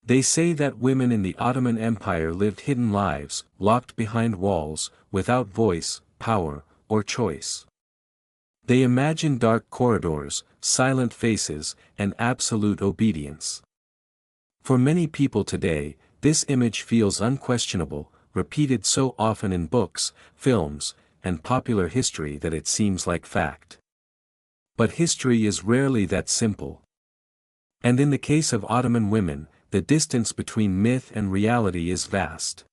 They say that women in the Ottoman Empire lived hidden lives, locked behind walls, without voice, power, or choice. They imagine dark corridors, silent faces, and absolute obedience. For many people today, this image feels unquestionable, repeated so often in books, films, and popular history that it seems like fact. But history is rarely that simple. And in the case of Ottoman women, the distance between myth and reality is vast.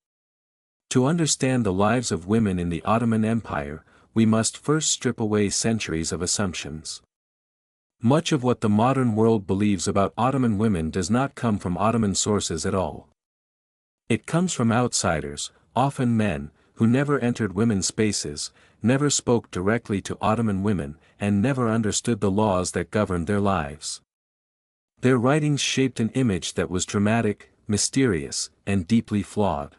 To understand the lives of women in the Ottoman Empire, we must first strip away centuries of assumptions. Much of what the modern world believes about Ottoman women does not come from Ottoman sources at all. It comes from outsiders, often men, who never entered women's spaces, never spoke directly to Ottoman women, and never understood the laws that governed their lives. Their writings shaped an image that was dramatic, mysterious, and deeply flawed.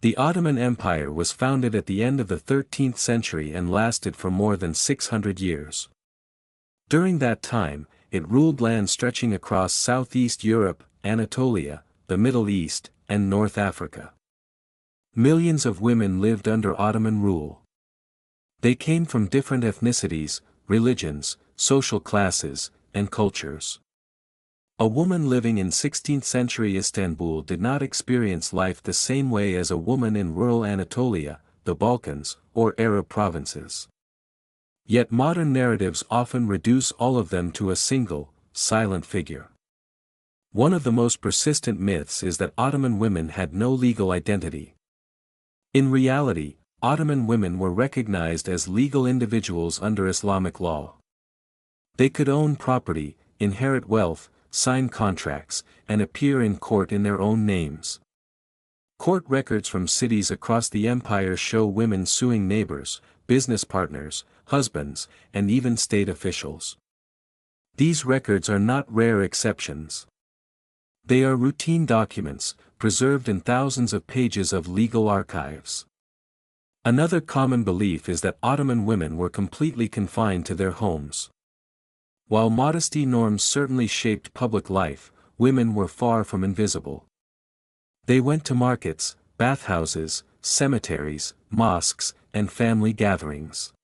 The Ottoman Empire was founded at the end of the 13th century and lasted for more than 600 years. During that time, it ruled lands stretching across Southeast Europe, Anatolia, the Middle East, and North Africa. Millions of women lived under Ottoman rule. They came from different ethnicities, religions, social classes, and cultures. A woman living in 16th-century Istanbul did not experience life the same way as a woman in rural Anatolia, the Balkans, or Arab provinces. Yet modern narratives often reduce all of them to a single, silent figure. One of the most persistent myths is that Ottoman women had no legal identity. In reality, Ottoman women were recognized as legal individuals under Islamic law. They could own property, inherit wealth, sign contracts, and appear in court in their own names. Court records from cities across the empire show women suing neighbors, business partners, husbands, and even state officials. These records are not rare exceptions. They are routine documents, preserved in thousands of pages of legal archives. Another common belief is that Ottoman women were completely confined to their homes. While modesty norms certainly shaped public life, women were far from invisible. They went to markets, bathhouses, cemeteries, mosques, and family gatherings.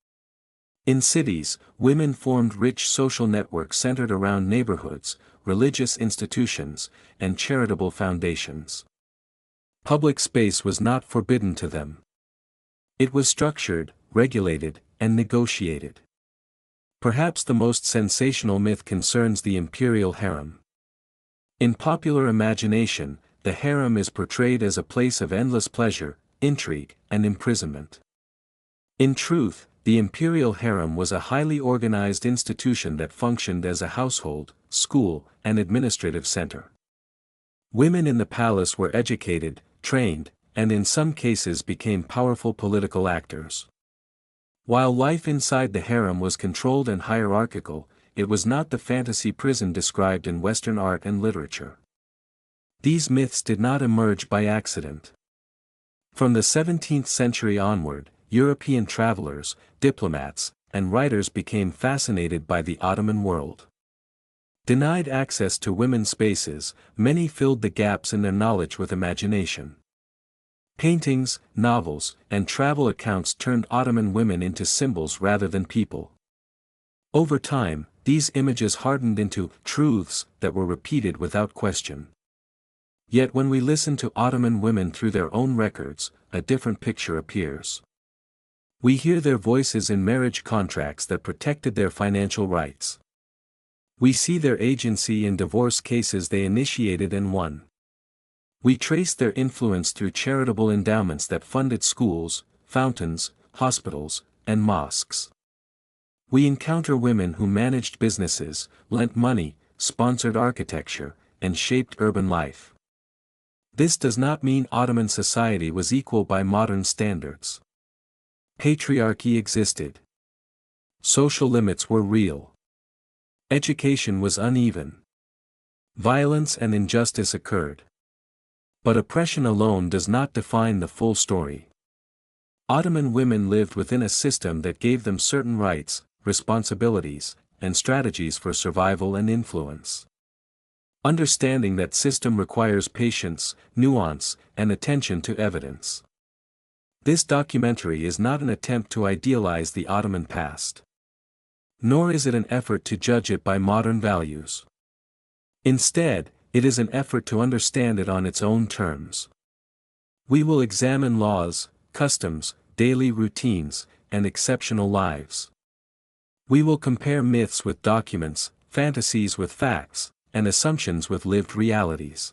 In cities, women formed rich social networks centered around neighborhoods, religious institutions, and charitable foundations. Public space was not forbidden to them. It was structured, regulated, and negotiated. Perhaps the most sensational myth concerns the imperial harem. In popular imagination, the harem is portrayed as a place of endless pleasure, intrigue, and imprisonment. In truth, the imperial harem was a highly organized institution that functioned as a household, school, and administrative center. Women in the palace were educated, trained, and in some cases became powerful political actors. While life inside the harem was controlled and hierarchical, it was not the fantasy prison described in Western art and literature. These myths did not emerge by accident. From the 17th century onward, European travelers, diplomats, and writers became fascinated by the Ottoman world. Denied access to women's spaces, many filled the gaps in their knowledge with imagination. Paintings, novels, and travel accounts turned Ottoman women into symbols rather than people. Over time, these images hardened into truths that were repeated without question. Yet when we listen to Ottoman women through their own records, a different picture appears. We hear their voices in marriage contracts that protected their financial rights. We see their agency in divorce cases they initiated and won. We trace their influence through charitable endowments that funded schools, fountains, hospitals, and mosques. We encounter women who managed businesses, lent money, sponsored architecture, and shaped urban life. This does not mean Ottoman society was equal by modern standards. Patriarchy existed. Social limits were real. Education was uneven. Violence and injustice occurred. But oppression alone does not define the full story. Ottoman women lived within a system that gave them certain rights, responsibilities, and strategies for survival and influence. Understanding that system requires patience, nuance, and attention to evidence. This documentary is not an attempt to idealize the Ottoman past. Nor is it an effort to judge it by modern values. Instead, it is an effort to understand it on its own terms. We will examine laws, customs, daily routines, and exceptional lives. We will compare myths with documents, fantasies with facts, and assumptions with lived realities.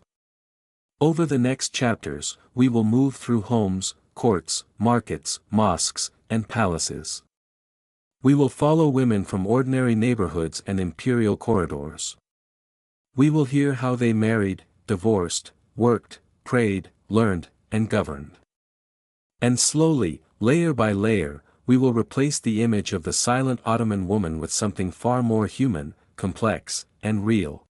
Over the next chapters, we will move through homes, courts, markets, mosques, and palaces. We will follow women from ordinary neighborhoods and imperial corridors. We will hear how they married, divorced, worked, prayed, learned, and governed. And slowly, layer by layer, we will replace the image of the silent Ottoman woman with something far more human, complex, and real.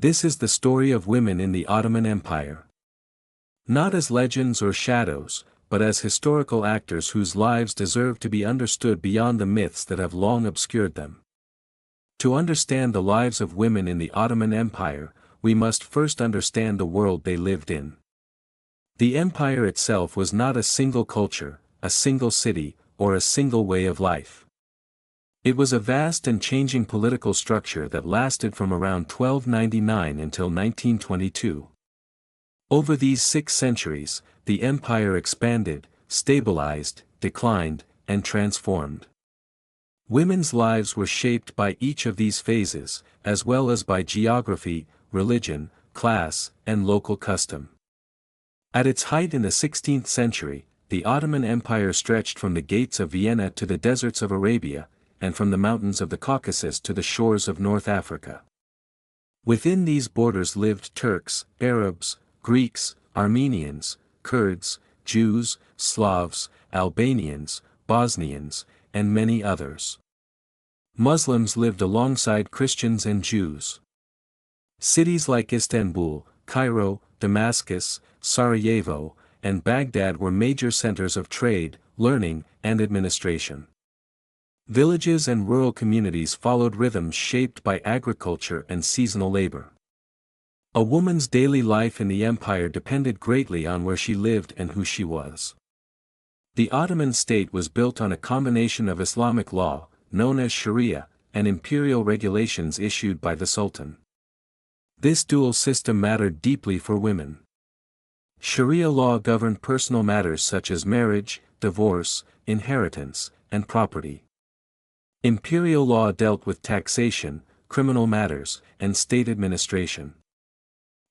This is the story of women in the Ottoman Empire. Not as legends or shadows, but as historical actors whose lives deserve to be understood beyond the myths that have long obscured them. To understand the lives of women in the Ottoman Empire, we must first understand the world they lived in. The empire itself was not a single culture, a single city, or a single way of life. It was a vast and changing political structure that lasted from around 1299 until 1922. Over these 6 centuries, the empire expanded, stabilized, declined, and transformed. Women's lives were shaped by each of these phases, as well as by geography, religion, class, and local custom. At its height in the 16th century, the Ottoman Empire stretched from the gates of Vienna to the deserts of Arabia, and from the mountains of the Caucasus to the shores of North Africa. Within these borders lived Turks, Arabs, Greeks, Armenians, Kurds, Jews, Slavs, Albanians, Bosnians, and many others. Muslims lived alongside Christians and Jews. Cities like Istanbul, Cairo, Damascus, Sarajevo, and Baghdad were major centers of trade, learning, and administration. Villages and rural communities followed rhythms shaped by agriculture and seasonal labor. A woman's daily life in the empire depended greatly on where she lived and who she was. The Ottoman state was built on a combination of Islamic law, known as Sharia, and imperial regulations issued by the Sultan. This dual system mattered deeply for women. Sharia law governed personal matters such as marriage, divorce, inheritance, and property. Imperial law dealt with taxation, criminal matters, and state administration.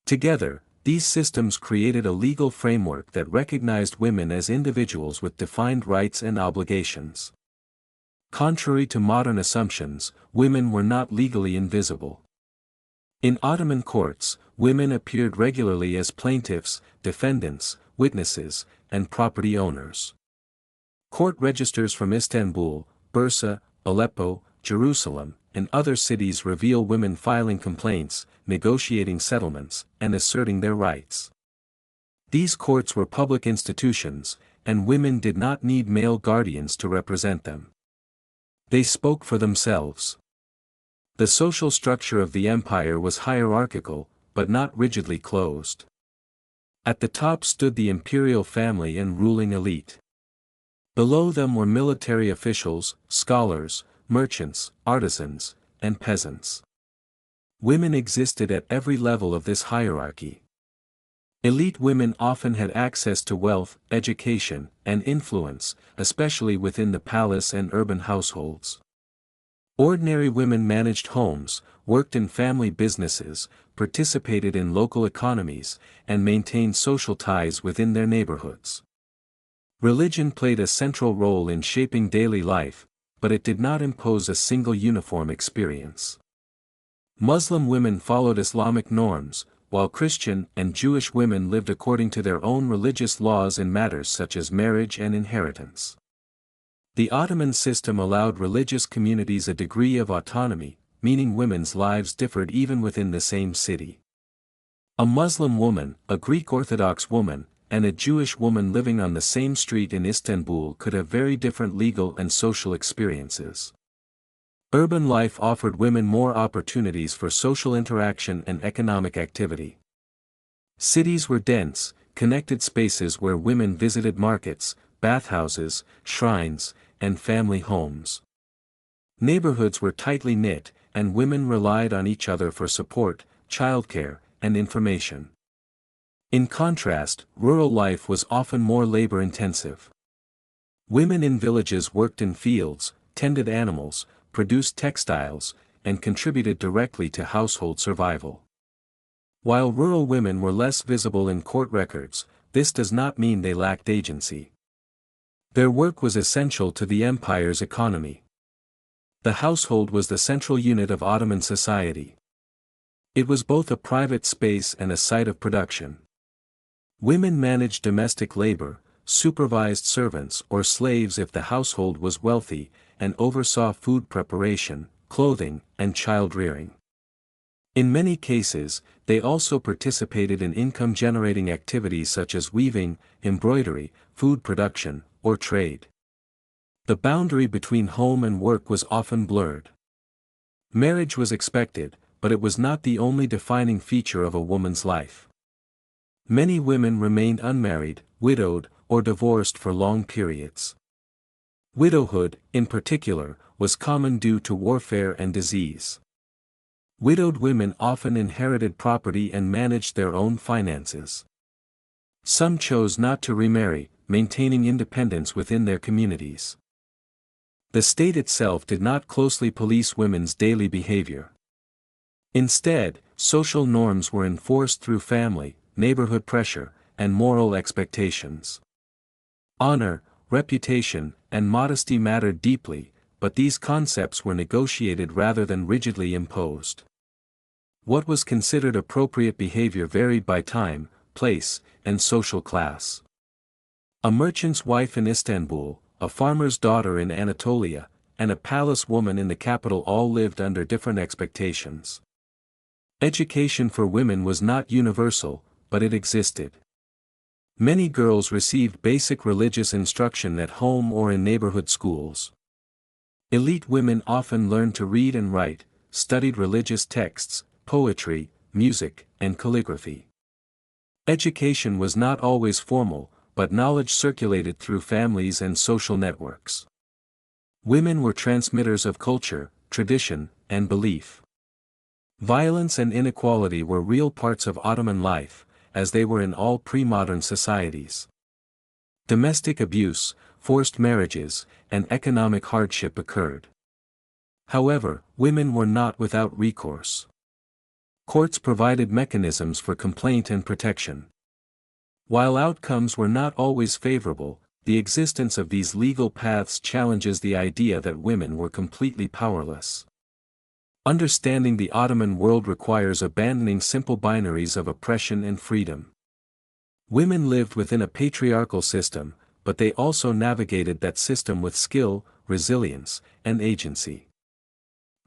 Together, these systems created a legal framework that recognized women as individuals with defined rights and obligations. Contrary to modern assumptions, women were not legally invisible. In Ottoman courts, women appeared regularly as plaintiffs, defendants, witnesses, and property owners. Court registers from Istanbul, Bursa, Aleppo, Jerusalem, and other cities reveal women filing complaints, negotiating settlements, and asserting their rights. These courts were public institutions, and women did not need male guardians to represent them. They spoke for themselves. The social structure of the empire was hierarchical, but not rigidly closed. At the top stood the imperial family and ruling elite. Below them were military officials, scholars, merchants, artisans, and peasants. Women existed at every level of this hierarchy. Elite women often had access to wealth, education, and influence, especially within the palace and urban households. Ordinary women managed homes, worked in family businesses, participated in local economies, and maintained social ties within their neighborhoods. Religion played a central role in shaping daily life, but it did not impose a single uniform experience. Muslim women followed Islamic norms, while Christian and Jewish women lived according to their own religious laws in matters such as marriage and inheritance. The Ottoman system allowed religious communities a degree of autonomy, meaning women's lives differed even within the same city. A Muslim woman, a Greek Orthodox woman, and a Jewish woman living on the same street in Istanbul could have very different legal and social experiences. Urban life offered women more opportunities for social interaction and economic activity. Cities were dense, connected spaces where women visited markets, bathhouses, shrines, and family homes. Neighborhoods were tightly knit, and women relied on each other for support, childcare, and information. In contrast, rural life was often more labor-intensive. Women in villages worked in fields, tended animals, produced textiles, and contributed directly to household survival. While rural women were less visible in court records, this does not mean they lacked agency. Their work was essential to the empire's economy. The household was the central unit of Ottoman society. It was both a private space and a site of production. Women managed domestic labor, supervised servants or slaves if the household was wealthy, and oversaw food preparation, clothing, and child-rearing. In many cases, they also participated in income-generating activities such as weaving, embroidery, food production, or trade. The boundary between home and work was often blurred. Marriage was expected, but it was not the only defining feature of a woman's life. Many women remained unmarried, widowed, or divorced for long periods. Widowhood, in particular, was common due to warfare and disease. Widowed women often inherited property and managed their own finances. Some chose not to remarry, maintaining independence within their communities. The state itself did not closely police women's daily behavior. Instead, social norms were enforced through family, neighborhood pressure, and moral expectations. Honor, reputation, and modesty mattered deeply, but these concepts were negotiated rather than rigidly imposed. What was considered appropriate behavior varied by time, place, and social class. A merchant's wife in Istanbul, a farmer's daughter in Anatolia, and a palace woman in the capital all lived under different expectations. Education for women was not universal, but it existed. Many girls received basic religious instruction at home or in neighborhood schools. Elite women often learned to read and write, studied religious texts, poetry, music, and calligraphy. Education was not always formal, but knowledge circulated through families and social networks. Women were transmitters of culture, tradition, and belief. Violence and inequality were real parts of Ottoman life, as they were in all pre-modern societies. Domestic abuse, forced marriages, and economic hardship occurred. However, women were not without recourse. Courts provided mechanisms for complaint and protection. While outcomes were not always favorable, the existence of these legal paths challenges the idea that women were completely powerless. Understanding the Ottoman world requires abandoning simple binaries of oppression and freedom. Women lived within a patriarchal system, but they also navigated that system with skill, resilience, and agency.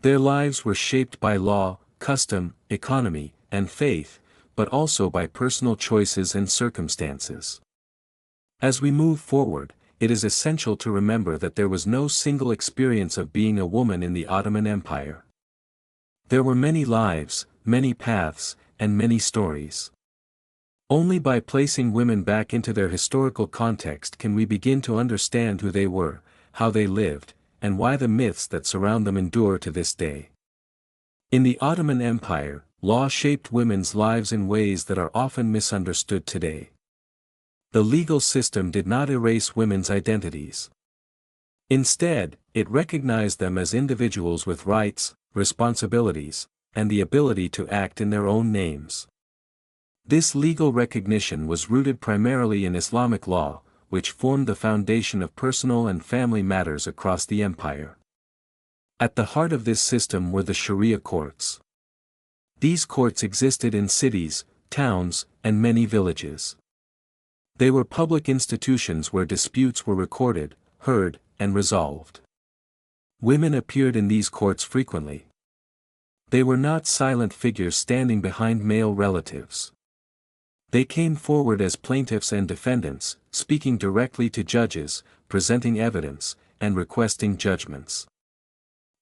Their lives were shaped by law, custom, economy, and faith, but also by personal choices and circumstances. As we move forward, it is essential to remember that there was no single experience of being a woman in the Ottoman Empire. There were many lives, many paths, and many stories. Only by placing women back into their historical context can we begin to understand who they were, how they lived, and why the myths that surround them endure to this day. In the Ottoman Empire, law shaped women's lives in ways that are often misunderstood today. The legal system did not erase women's identities. Instead, it recognized them as individuals with rights, responsibilities, and the ability to act in their own names. This legal recognition was rooted primarily in Islamic law, which formed the foundation of personal and family matters across the empire. At the heart of this system were the Sharia courts. These courts existed in cities, towns, and many villages. They were public institutions where disputes were recorded, heard, and resolved. Women appeared in these courts frequently. They were not silent figures standing behind male relatives. They came forward as plaintiffs and defendants, speaking directly to judges, presenting evidence, and requesting judgments.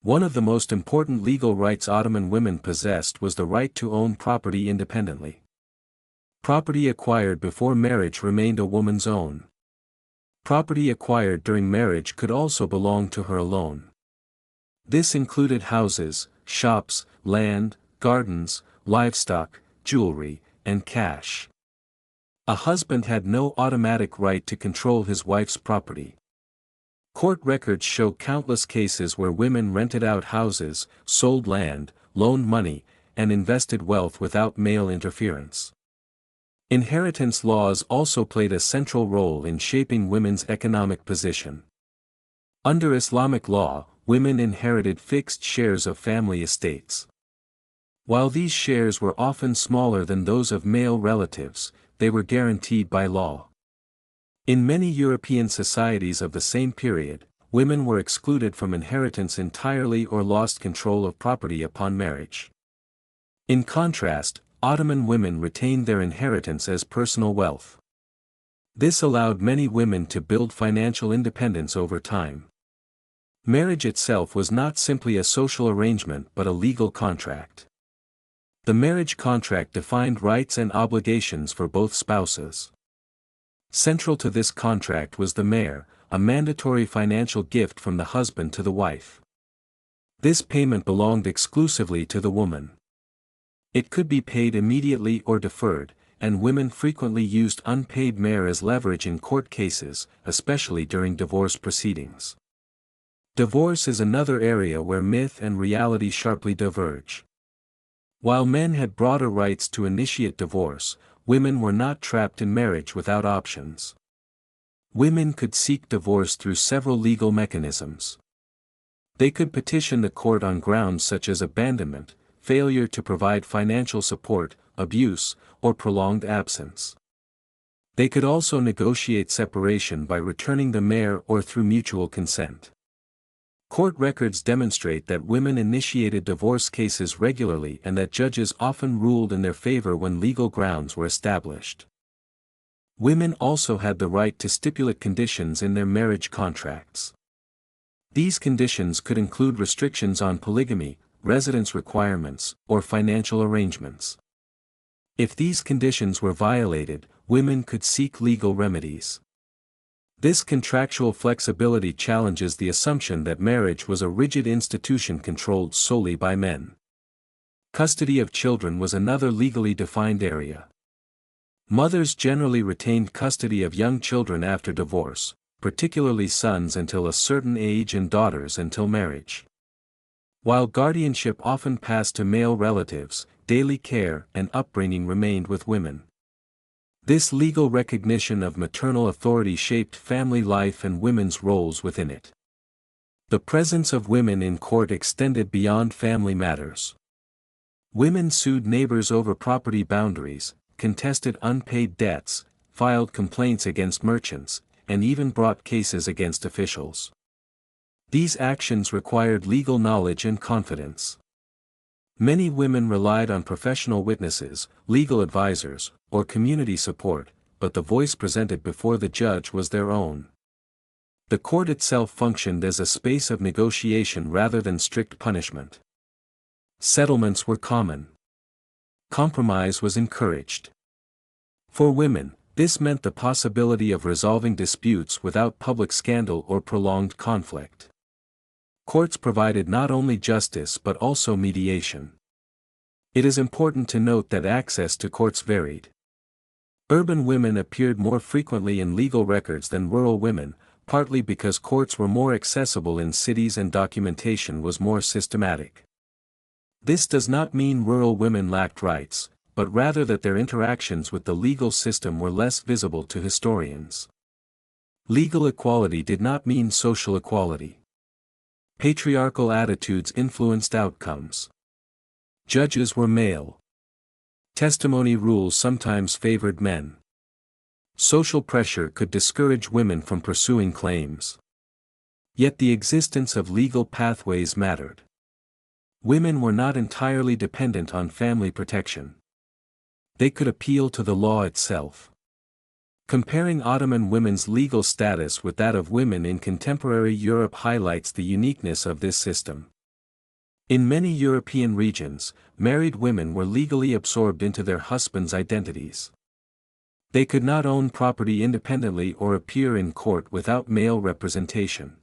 One of the most important legal rights Ottoman women possessed was the right to own property independently. Property acquired before marriage remained a woman's own. Property acquired during marriage could also belong to her alone. This included houses, shops, land, gardens, livestock, jewelry, and cash. A husband had no automatic right to control his wife's property. Court records show countless cases where women rented out houses, sold land, loaned money, and invested wealth without male interference. Inheritance laws also played a central role in shaping women's economic position. Under Islamic law, women inherited fixed shares of family estates. While these shares were often smaller than those of male relatives, they were guaranteed by law. In many European societies of the same period, women were excluded from inheritance entirely or lost control of property upon marriage. In contrast, Ottoman women retained their inheritance as personal wealth. This allowed many women to build financial independence over time. Marriage itself was not simply a social arrangement but a legal contract. The marriage contract defined rights and obligations for both spouses. Central to this contract was the mahr, a mandatory financial gift from the husband to the wife. This payment belonged exclusively to the woman. It could be paid immediately or deferred, and women frequently used unpaid mahr as leverage in court cases, especially during divorce proceedings. Divorce is another area where myth and reality sharply diverge. While men had broader rights to initiate divorce, women were not trapped in marriage without options. Women could seek divorce through several legal mechanisms. They could petition the court on grounds such as abandonment, failure to provide financial support, abuse, or prolonged absence. They could also negotiate separation by returning the mahr or through mutual consent. Court records demonstrate that women initiated divorce cases regularly and that judges often ruled in their favor when legal grounds were established. Women also had the right to stipulate conditions in their marriage contracts. These conditions could include restrictions on polygamy, residence requirements, or financial arrangements. If these conditions were violated, women could seek legal remedies. This contractual flexibility challenges the assumption that marriage was a rigid institution controlled solely by men. Custody of children was another legally defined area. Mothers generally retained custody of young children after divorce, particularly sons until a certain age and daughters until marriage. While guardianship often passed to male relatives, daily care and upbringing remained with women. This legal recognition of maternal authority shaped family life and women's roles within it. The presence of women in court extended beyond family matters. Women sued neighbors over property boundaries, contested unpaid debts, filed complaints against merchants, and even brought cases against officials. These actions required legal knowledge and confidence. Many women relied on professional witnesses, legal advisors, or community support, but the voice presented before the judge was their own. The court itself functioned as a space of negotiation rather than strict punishment. Settlements were common. Compromise was encouraged. For women, this meant the possibility of resolving disputes without public scandal or prolonged conflict. Courts provided not only justice but also mediation. It is important to note that access to courts varied. Urban women appeared more frequently in legal records than rural women, partly because courts were more accessible in cities and documentation was more systematic. This does not mean rural women lacked rights, but rather that their interactions with the legal system were less visible to historians. Legal equality did not mean social equality. Patriarchal attitudes influenced outcomes. Judges were male. Testimony rules sometimes favored men. Social pressure could discourage women from pursuing claims. Yet the existence of legal pathways mattered. Women were not entirely dependent on family protection. They could appeal to the law itself. Comparing Ottoman women's legal status with that of women in contemporary Europe highlights the uniqueness of this system. In many European regions, married women were legally absorbed into their husbands' identities. They could not own property independently or appear in court without male representation.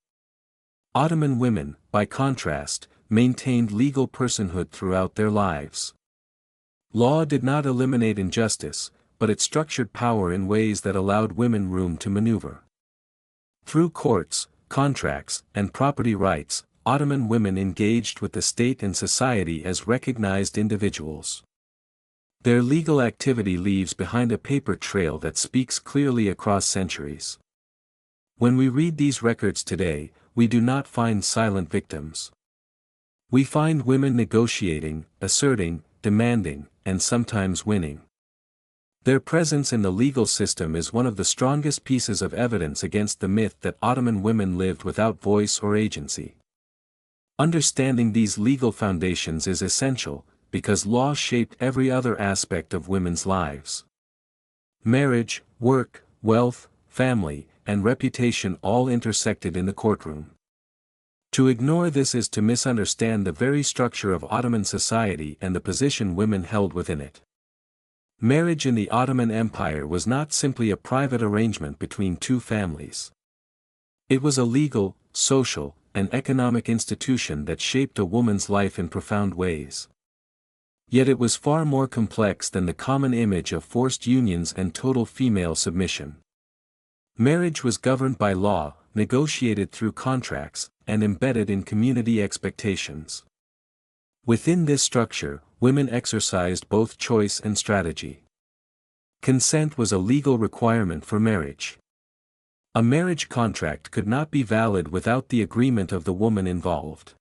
Ottoman women, by contrast, maintained legal personhood throughout their lives. Law did not eliminate injustice, but it structured power in ways that allowed women room to maneuver. Through courts, contracts, and property rights, Ottoman women engaged with the state and society as recognized individuals. Their legal activity leaves behind a paper trail that speaks clearly across centuries. When we read these records today, we do not find silent victims. We find women negotiating, asserting, demanding, and sometimes winning. Their presence in the legal system is one of the strongest pieces of evidence against the myth that Ottoman women lived without voice or agency. Understanding these legal foundations is essential, because law shaped every other aspect of women's lives. Marriage, work, wealth, family, and reputation all intersected in the courtroom. To ignore this is to misunderstand the very structure of Ottoman society and the position women held within it. Marriage in the Ottoman Empire was not simply a private arrangement between two families. It was a legal, social, and economic institution that shaped a woman's life in profound ways. Yet it was far more complex than the common image of forced unions and total female submission. Marriage was governed by law, negotiated through contracts, and embedded in community expectations. Within this structure, women exercised both choice and strategy. Consent was a legal requirement for marriage. A marriage contract could not be valid without the agreement of the woman involved.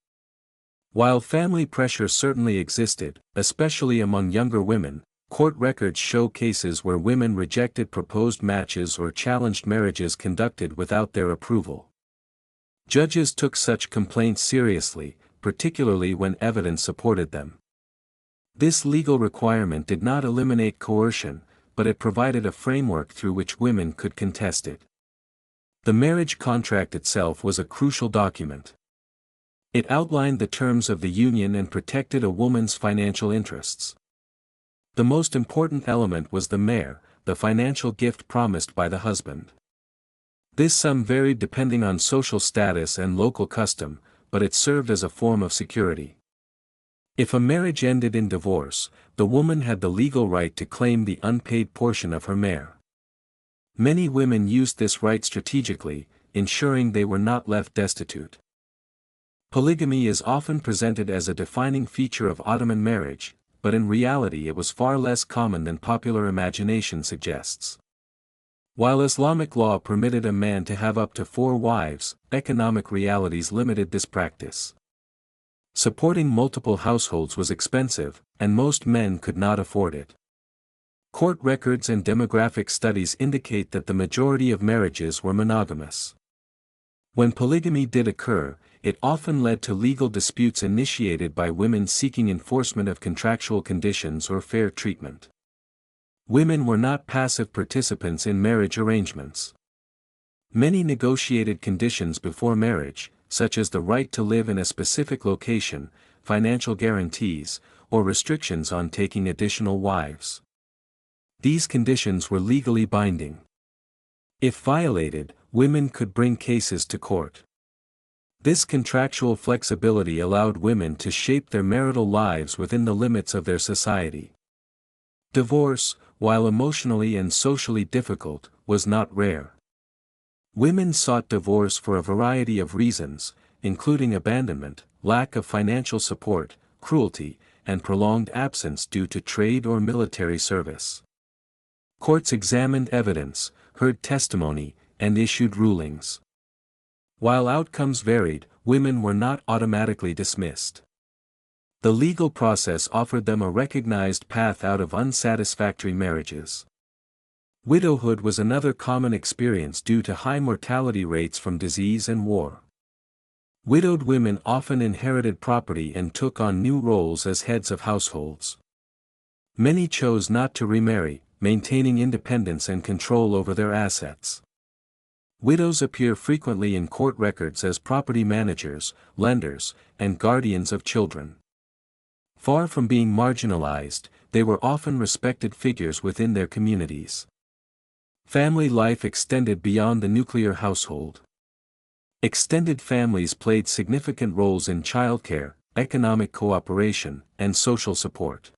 While family pressure certainly existed, especially among younger women, court records show cases where women rejected proposed matches or challenged marriages conducted without their approval. Judges took such complaints seriously, particularly when evidence supported them. This legal requirement did not eliminate coercion, but it provided a framework through which women could contest it. The marriage contract itself was a crucial document. It outlined the terms of the union and protected a woman's financial interests. The most important element was the mehr, the financial gift promised by the husband. This sum varied depending on social status and local custom, but it served as a form of security. If a marriage ended in divorce, the woman had the legal right to claim the unpaid portion of her mehr. Many women used this right strategically, ensuring they were not left destitute. Polygamy is often presented as a defining feature of Ottoman marriage, but in reality it was far less common than popular imagination suggests. While Islamic law permitted a man to have up to 4 wives, economic realities limited this practice. Supporting multiple households was expensive, and most men could not afford it. Court records and demographic studies indicate that the majority of marriages were monogamous. When polygamy did occur, it often led to legal disputes initiated by women seeking enforcement of contractual conditions or fair treatment. Women were not passive participants in marriage arrangements. Many negotiated conditions before marriage, such as the right to live in a specific location, financial guarantees, or restrictions on taking additional wives. These conditions were legally binding. If violated, women could bring cases to court. This contractual flexibility allowed women to shape their marital lives within the limits of their society. Divorce, while emotionally and socially difficult, was not rare. Women sought divorce for a variety of reasons, including abandonment, lack of financial support, cruelty, and prolonged absence due to trade or military service. Courts examined evidence, heard testimony, and issued rulings. While outcomes varied, women were not automatically dismissed. The legal process offered them a recognized path out of unsatisfactory marriages. Widowhood was another common experience due to high mortality rates from disease and war. Widowed women often inherited property and took on new roles as heads of households. Many chose not to remarry, maintaining independence and control over their assets. Widows appear frequently in court records as property managers, lenders, and guardians of children. Far from being marginalized, they were often respected figures within their communities. Family life extended beyond the nuclear household. Extended families played significant roles in childcare, economic cooperation, and social support.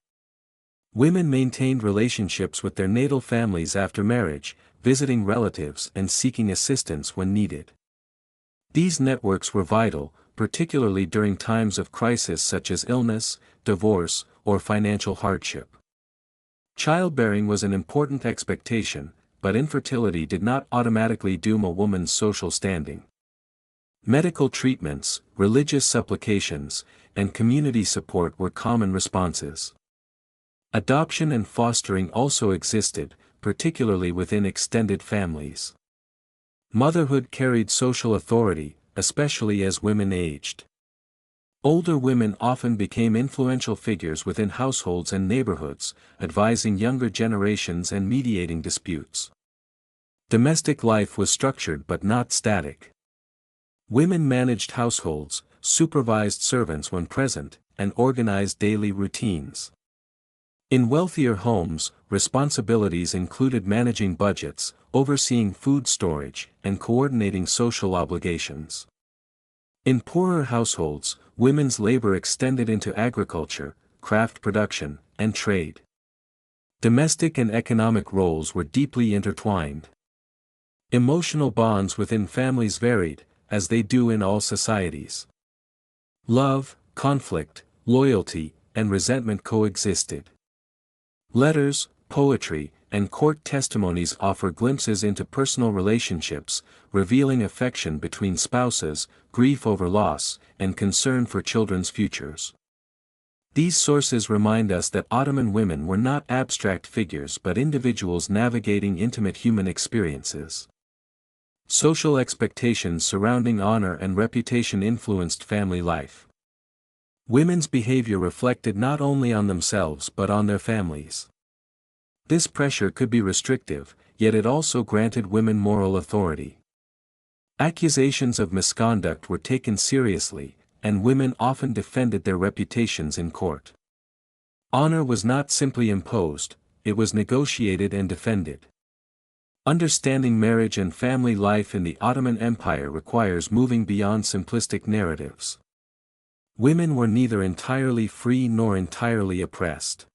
Women maintained relationships with their natal families after marriage, visiting relatives and seeking assistance when needed. These networks were vital, particularly during times of crisis such as illness, divorce, or financial hardship. Childbearing was an important expectation, but infertility did not automatically doom a woman's social standing. Medical treatments, religious supplications, and community support were common responses. Adoption and fostering also existed, particularly within extended families. Motherhood carried social authority, especially as women aged. Older women often became influential figures within households and neighborhoods, advising younger generations and mediating disputes. Domestic life was structured but not static. Women managed households, supervised servants when present, and organized daily routines. In wealthier homes, responsibilities included managing budgets, overseeing food storage, and coordinating social obligations. In poorer households, women's labor extended into agriculture, craft production, and trade. Domestic and economic roles were deeply intertwined. Emotional bonds within families varied, as they do in all societies. Love, conflict, loyalty, and resentment coexisted. Letters, poetry, and court testimonies offer glimpses into personal relationships, revealing affection between spouses, grief over loss, and concern for children's futures. These sources remind us that Ottoman women were not abstract figures but individuals navigating intimate human experiences. Social expectations surrounding honor and reputation influenced family life. Women's behavior reflected not only on themselves but on their families. This pressure could be restrictive, yet it also granted women moral authority. Accusations of misconduct were taken seriously, and women often defended their reputations in court. Honor was not simply imposed, it was negotiated and defended. Understanding marriage and family life in the Ottoman Empire requires moving beyond simplistic narratives. Women were neither entirely free nor entirely oppressed.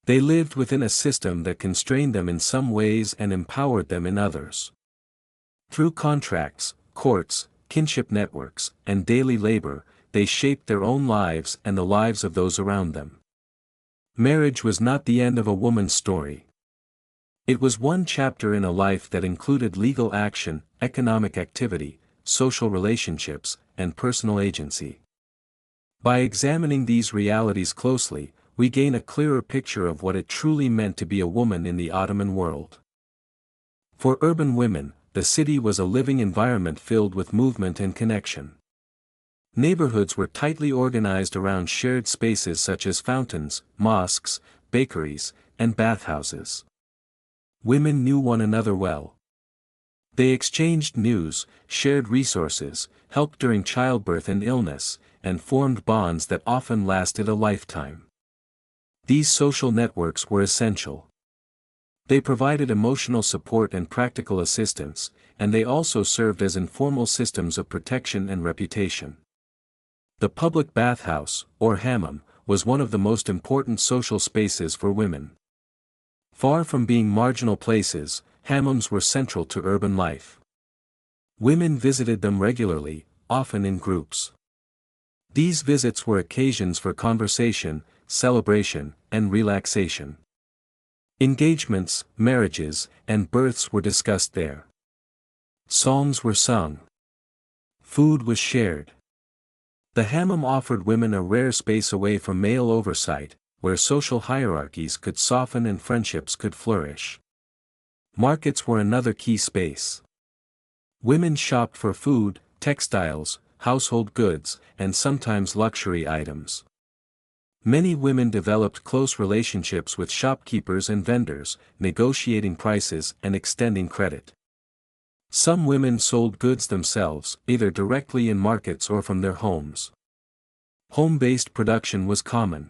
They lived within a system that constrained them in some ways and empowered them in others. Through contracts, courts, kinship networks, and daily labor, they shaped their own lives and the lives of those around them. Marriage was not the end of a woman's story. It was one chapter in a life that included legal action, economic activity, social relationships, and personal agency. By examining these realities closely, we gain a clearer picture of what it truly meant to be a woman in the Ottoman world. For urban women, the city was a living environment filled with movement and connection. Neighborhoods were tightly organized around shared spaces such as fountains, mosques, bakeries, and bathhouses. Women knew one another well. They exchanged news, shared resources, helped during childbirth and illness, and formed bonds that often lasted a lifetime. These social networks were essential. They provided emotional support and practical assistance, and they also served as informal systems of protection and reputation. The public bathhouse, or hammam, was one of the most important social spaces for women. Far from being marginal places, hammams were central to urban life. Women visited them regularly, often in groups. These visits were occasions for conversation, celebration, and relaxation. Engagements, marriages, and births were discussed there. Songs were sung. Food was shared. The hammam offered women a rare space away from male oversight, where social hierarchies could soften and friendships could flourish. Markets were another key space. Women shopped for food, textiles, household goods, and sometimes luxury items. Many women developed close relationships with shopkeepers and vendors, negotiating prices and extending credit. Some women sold goods themselves, either directly in markets or from their homes. Home-based production was common.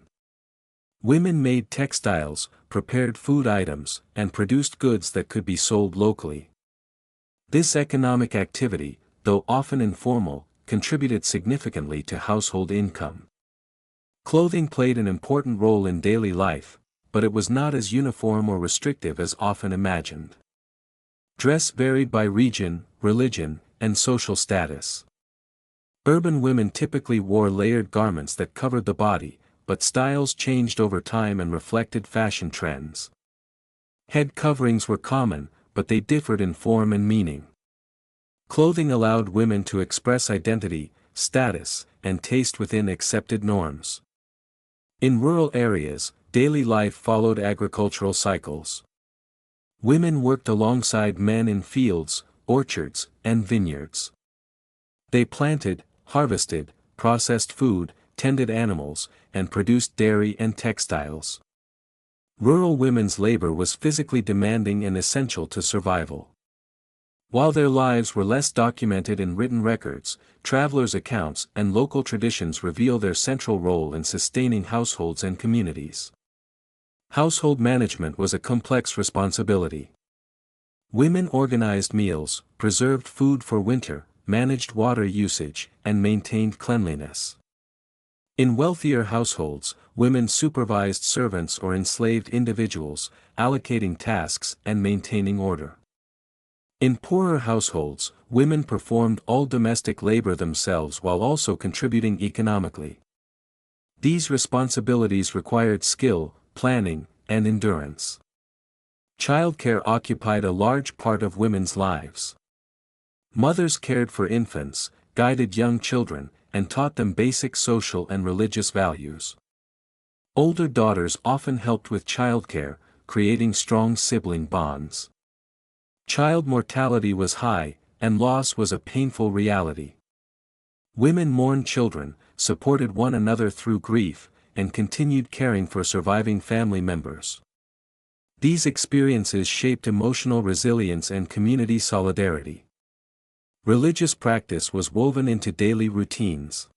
Women made textiles, prepared food items, and produced goods that could be sold locally. This economic activity, though often informal, contributed significantly to household income. Clothing played an important role in daily life, but it was not as uniform or restrictive as often imagined. Dress varied by region, religion, and social status. Urban women typically wore layered garments that covered the body, but styles changed over time and reflected fashion trends. Head coverings were common, but they differed in form and meaning. Clothing allowed women to express identity, status, and taste within accepted norms. In rural areas, daily life followed agricultural cycles. Women worked alongside men in fields, orchards, and vineyards. They planted, harvested, processed food, tended animals, and produced dairy and textiles. Rural women's labor was physically demanding and essential to survival. While their lives were less documented in written records, travelers' accounts and local traditions reveal their central role in sustaining households and communities. Household management was a complex responsibility. Women organized meals, preserved food for winter, managed water usage, and maintained cleanliness. In wealthier households, women supervised servants or enslaved individuals, allocating tasks and maintaining order. In poorer households, women performed all domestic labor themselves while also contributing economically. These responsibilities required skill, planning, and endurance. Childcare occupied a large part of women's lives. Mothers cared for infants, guided young children, and taught them basic social and religious values. Older daughters often helped with childcare, creating strong sibling bonds. Child mortality was high, and loss was a painful reality. Women mourned children, supported one another through grief, and continued caring for surviving family members. These experiences shaped emotional resilience and community solidarity. Religious practice was woven into daily routines.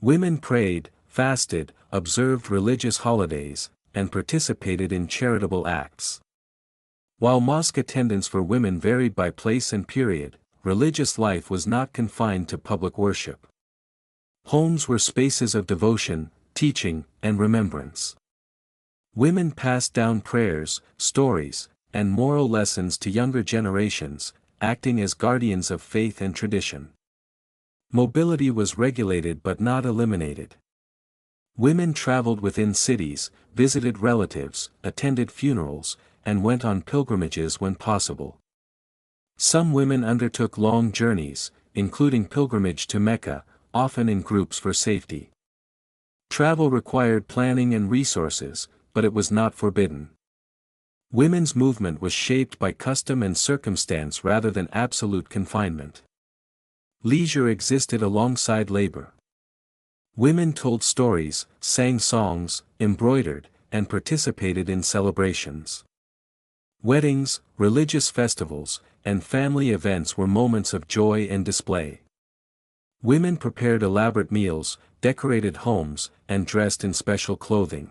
Women prayed, fasted, observed religious holidays, and participated in charitable acts. While mosque attendance for women varied by place and period, religious life was not confined to public worship. Homes were spaces of devotion, teaching, and remembrance. Women passed down prayers, stories, and moral lessons to younger generations, acting as guardians of faith and tradition. Mobility was regulated but not eliminated. Women traveled within cities, visited relatives, attended funerals, and went on pilgrimages when possible. Some women undertook long journeys, including pilgrimage to Mecca, often in groups for safety. Travel required planning and resources, but it was not forbidden. Women's movement was shaped by custom and circumstance rather than absolute confinement. Leisure existed alongside labor. Women told stories, sang songs, embroidered, and participated in celebrations. Weddings, religious festivals, and family events were moments of joy and display. Women prepared elaborate meals, decorated homes, and dressed in special clothing.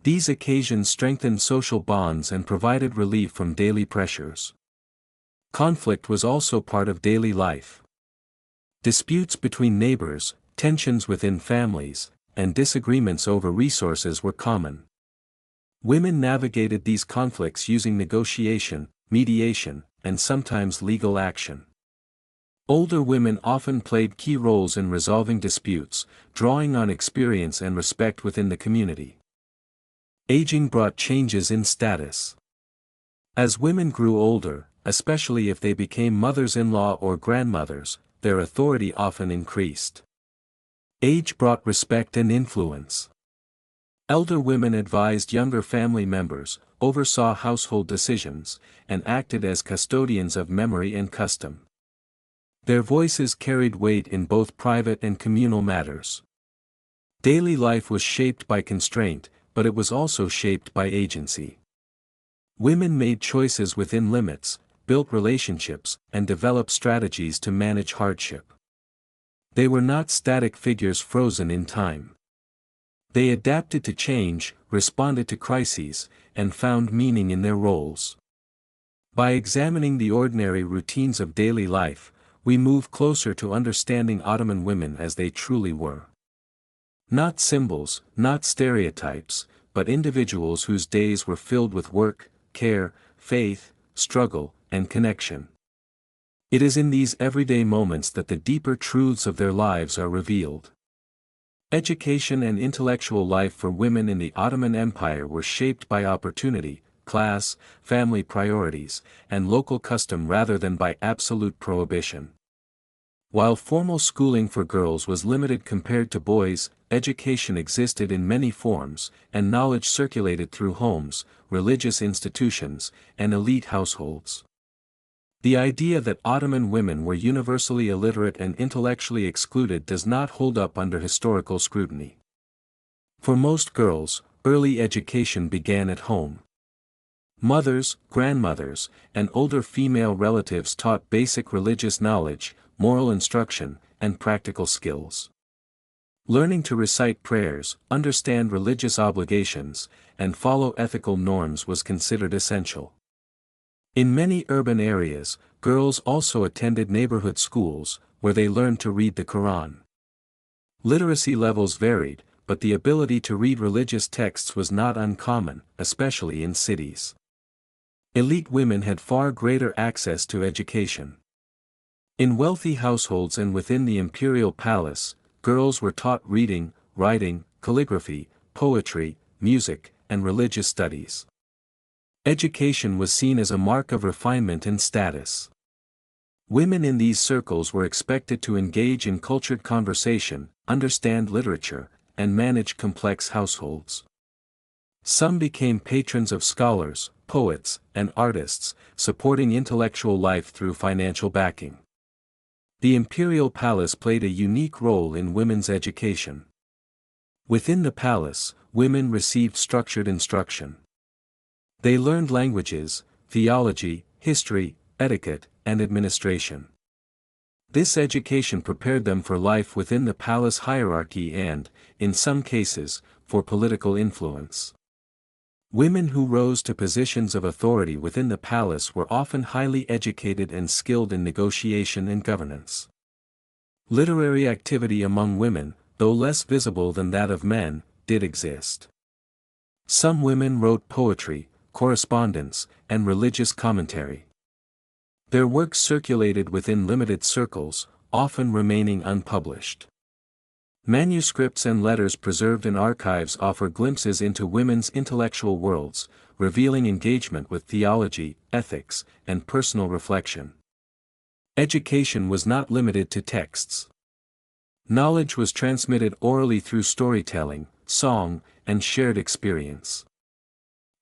These occasions strengthened social bonds and provided relief from daily pressures. Conflict was also part of daily life. Disputes between neighbors, tensions within families, and disagreements over resources were common. Women navigated these conflicts using negotiation, mediation, and sometimes legal action. Older women often played key roles in resolving disputes, drawing on experience and respect within the community. Aging brought changes in status. As women grew older, especially if they became mothers-in-law or grandmothers, their authority often increased. Age brought respect and influence. Elder women advised younger family members, oversaw household decisions, and acted as custodians of memory and custom. Their voices carried weight in both private and communal matters. Daily life was shaped by constraint, but it was also shaped by agency. Women made choices within limits, built relationships, and developed strategies to manage hardship. They were not static figures frozen in time. They adapted to change, responded to crises, and found meaning in their roles. By examining the ordinary routines of daily life, we move closer to understanding Ottoman women as they truly were. Not symbols, not stereotypes, but individuals whose days were filled with work, care, faith, struggle, and connection. It is in these everyday moments that the deeper truths of their lives are revealed. Education and intellectual life for women in the Ottoman Empire were shaped by opportunity, class, family priorities, and local custom rather than by absolute prohibition. While formal schooling for girls was limited compared to boys, education existed in many forms, and knowledge circulated through homes, religious institutions, and elite households. The idea that Ottoman women were universally illiterate and intellectually excluded does not hold up under historical scrutiny. For most girls, early education began at home. Mothers, grandmothers, and older female relatives taught basic religious knowledge, moral instruction, and practical skills. Learning to recite prayers, understand religious obligations, and follow ethical norms was considered essential. In many urban areas, girls also attended neighborhood schools, where they learned to read the Quran. Literacy levels varied, but the ability to read religious texts was not uncommon, especially in cities. Elite women had far greater access to education. In wealthy households and within the imperial palace, girls were taught reading, writing, calligraphy, poetry, music, and religious studies. Education was seen as a mark of refinement and status. Women in these circles were expected to engage in cultured conversation, understand literature, and manage complex households. Some became patrons of scholars, poets, and artists, supporting intellectual life through financial backing. The imperial palace played a unique role in women's education. Within the palace, women received structured instruction. They learned languages, theology, history, etiquette, and administration. This education prepared them for life within the palace hierarchy and, in some cases, for political influence. Women who rose to positions of authority within the palace were often highly educated and skilled in negotiation and governance. Literary activity among women, though less visible than that of men, did exist. Some women wrote poetry, correspondence, and religious commentary. Their works circulated within limited circles, often remaining unpublished. Manuscripts and letters preserved in archives offer glimpses into women's intellectual worlds, revealing engagement with theology, ethics, and personal reflection. Education was not limited to texts. Knowledge was transmitted orally through storytelling, song, and shared experience.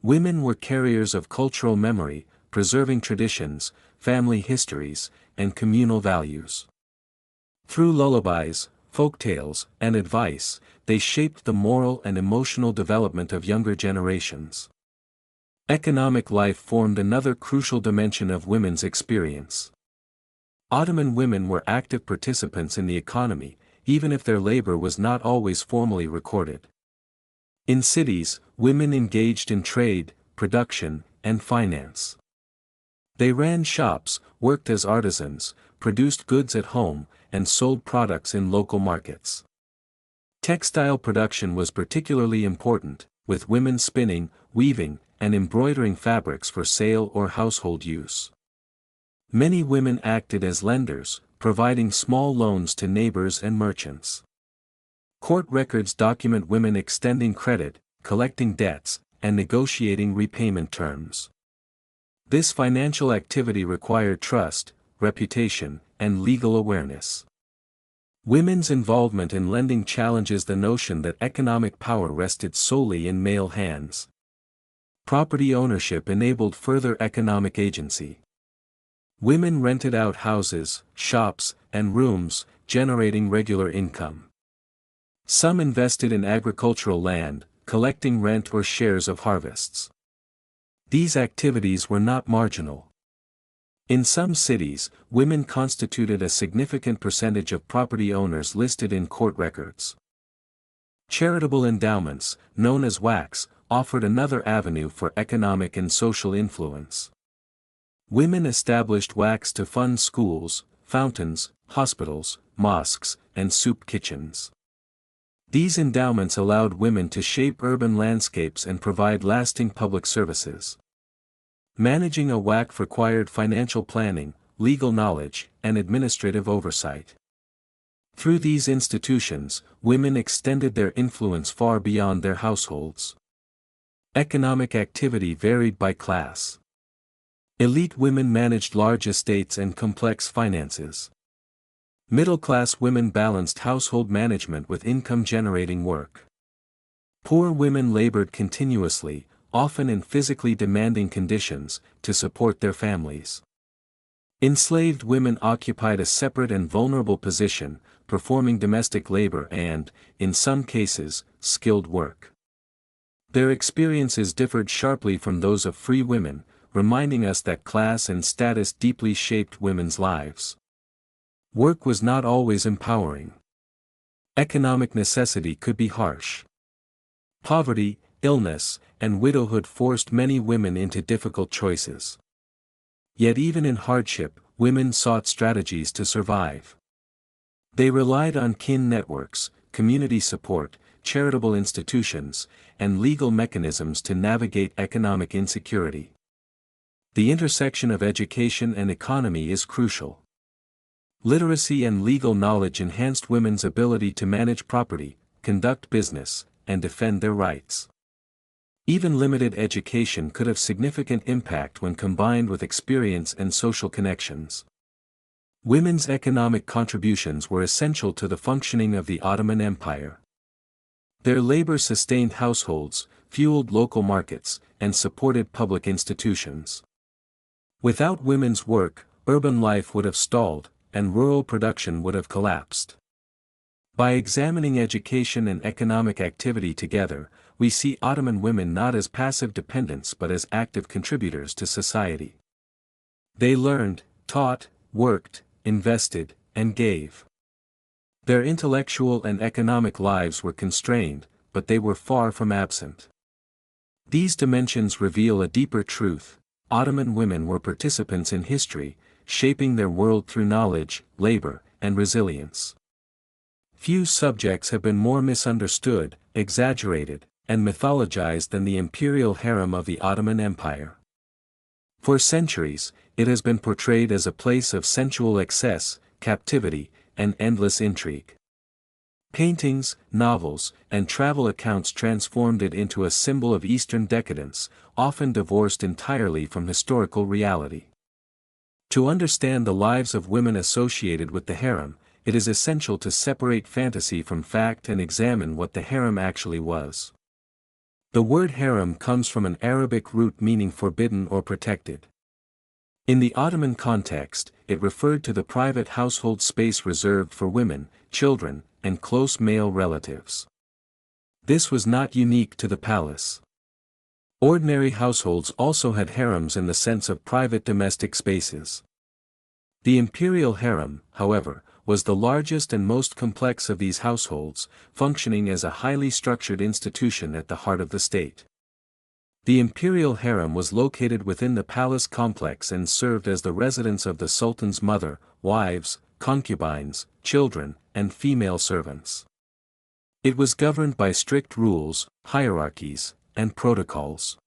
Women were carriers of cultural memory, preserving traditions, family histories, and communal values. Through lullabies, folktales, and advice, they shaped the moral and emotional development of younger generations. Economic life formed another crucial dimension of women's experience. Ottoman women were active participants in the economy, even if their labor was not always formally recorded. In cities, women engaged in trade, production, and finance. They ran shops, worked as artisans, produced goods at home, and sold products in local markets. Textile production was particularly important, with women spinning, weaving, and embroidering fabrics for sale or household use. Many women acted as lenders, providing small loans to neighbors and merchants. Court records document women extending credit, collecting debts, and negotiating repayment terms. This financial activity required trust, reputation, and legal awareness. Women's involvement in lending challenges the notion that economic power rested solely in male hands. Property ownership enabled further economic agency. Women rented out houses, shops, and rooms, generating regular income. Some invested in agricultural land, collecting rent or shares of harvests. These activities were not marginal. In some cities, women constituted a significant percentage of property owners listed in court records. Charitable endowments, known as WACs, offered another avenue for economic and social influence. Women established WACs to fund schools, fountains, hospitals, mosques, and soup kitchens. These endowments allowed women to shape urban landscapes and provide lasting public services. Managing a WAC required financial planning, legal knowledge, and administrative oversight. Through these institutions, women extended their influence far beyond their households. Economic activity varied by class. Elite women managed large estates and complex finances. Middle-class women balanced household management with income-generating work. Poor women labored continuously, often in physically demanding conditions, to support their families. Enslaved women occupied a separate and vulnerable position, performing domestic labor and, in some cases, skilled work. Their experiences differed sharply from those of free women, reminding us that class and status deeply shaped women's lives. Work was not always empowering. Economic necessity could be harsh. Poverty, illness, and widowhood forced many women into difficult choices. Yet even in hardship, women sought strategies to survive. They relied on kin networks, community support, charitable institutions, and legal mechanisms to navigate economic insecurity. The intersection of education and economy is crucial. Literacy and legal knowledge enhanced women's ability to manage property, conduct business, and defend their rights. Even limited education could have significant impact when combined with experience and social connections. Women's economic contributions were essential to the functioning of the Ottoman Empire. Their labor sustained households, fueled local markets, and supported public institutions. Without women's work, urban life would have stalled, and rural production would have collapsed. By examining education and economic activity together, we see Ottoman women not as passive dependents but as active contributors to society. They learned, taught, worked, invested, and gave. Their intellectual and economic lives were constrained, but they were far from absent. These dimensions reveal a deeper truth: Ottoman women were participants in history, shaping their world through knowledge, labor, and resilience. Few subjects have been more misunderstood, exaggerated, and mythologized than the imperial harem of the Ottoman Empire. For centuries, it has been portrayed as a place of sensual excess, captivity, and endless intrigue. Paintings, novels, and travel accounts transformed it into a symbol of Eastern decadence, often divorced entirely from historical reality. To understand the lives of women associated with the harem, it is essential to separate fantasy from fact and examine what the harem actually was. The word harem comes from an Arabic root meaning forbidden or protected. In the Ottoman context, it referred to the private household space reserved for women, children, and close male relatives. This was not unique to the palace. Ordinary households also had harems in the sense of private domestic spaces. The imperial harem, however, was the largest and most complex of these households, functioning as a highly structured institution at the heart of the state. The imperial harem was located within the palace complex and served as the residence of the sultan's mother, wives, concubines, children, and female servants. It was governed by strict rules, hierarchies, and protocols.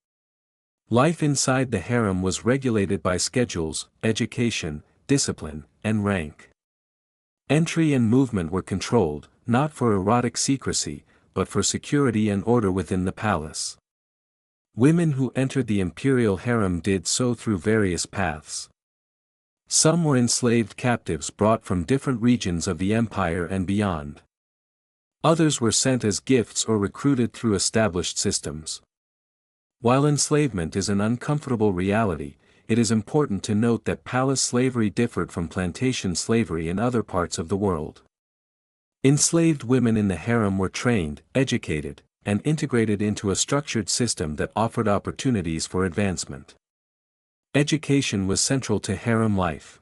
Life inside the harem was regulated by schedules, education, discipline, and rank. Entry and movement were controlled, not for erotic secrecy, but for security and order within the palace. Women who entered the imperial harem did so through various paths. Some were enslaved captives brought from different regions of the empire and beyond. Others were sent as gifts or recruited through established systems. While enslavement is an uncomfortable reality, it is important to note that palace slavery differed from plantation slavery in other parts of the world. Enslaved women in the harem were trained, educated, and integrated into a structured system that offered opportunities for advancement. Education was central to harem life.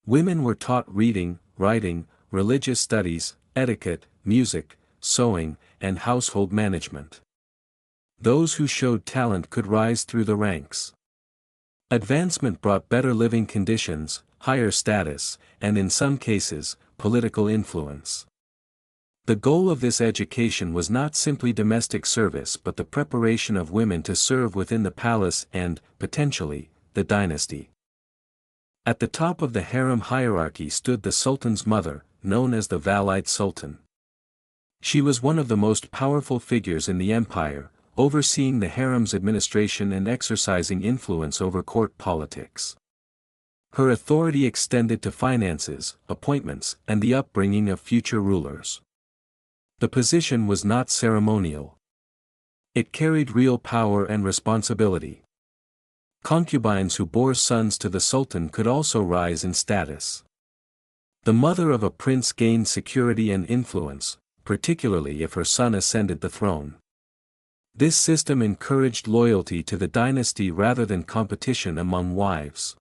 Women were taught reading, writing, religious studies, etiquette, music, sewing, and household management. Those who showed talent could rise through the ranks. Advancement brought better living conditions, higher status, and in some cases, political influence. The goal of this education was not simply domestic service but the preparation of women to serve within the palace and, potentially, the dynasty. At the top of the harem hierarchy stood the sultan's mother, known as the Valide Sultan. She was one of the most powerful figures in the empire, overseeing the harem's administration and exercising influence over court politics. Her authority extended to finances, appointments, and the upbringing of future rulers. The position was not ceremonial. It carried real power and responsibility. Concubines who bore sons to the sultan could also rise in status. The mother of a prince gained security and influence, particularly if her son ascended the throne. This system encouraged loyalty to the dynasty rather than competition among wives.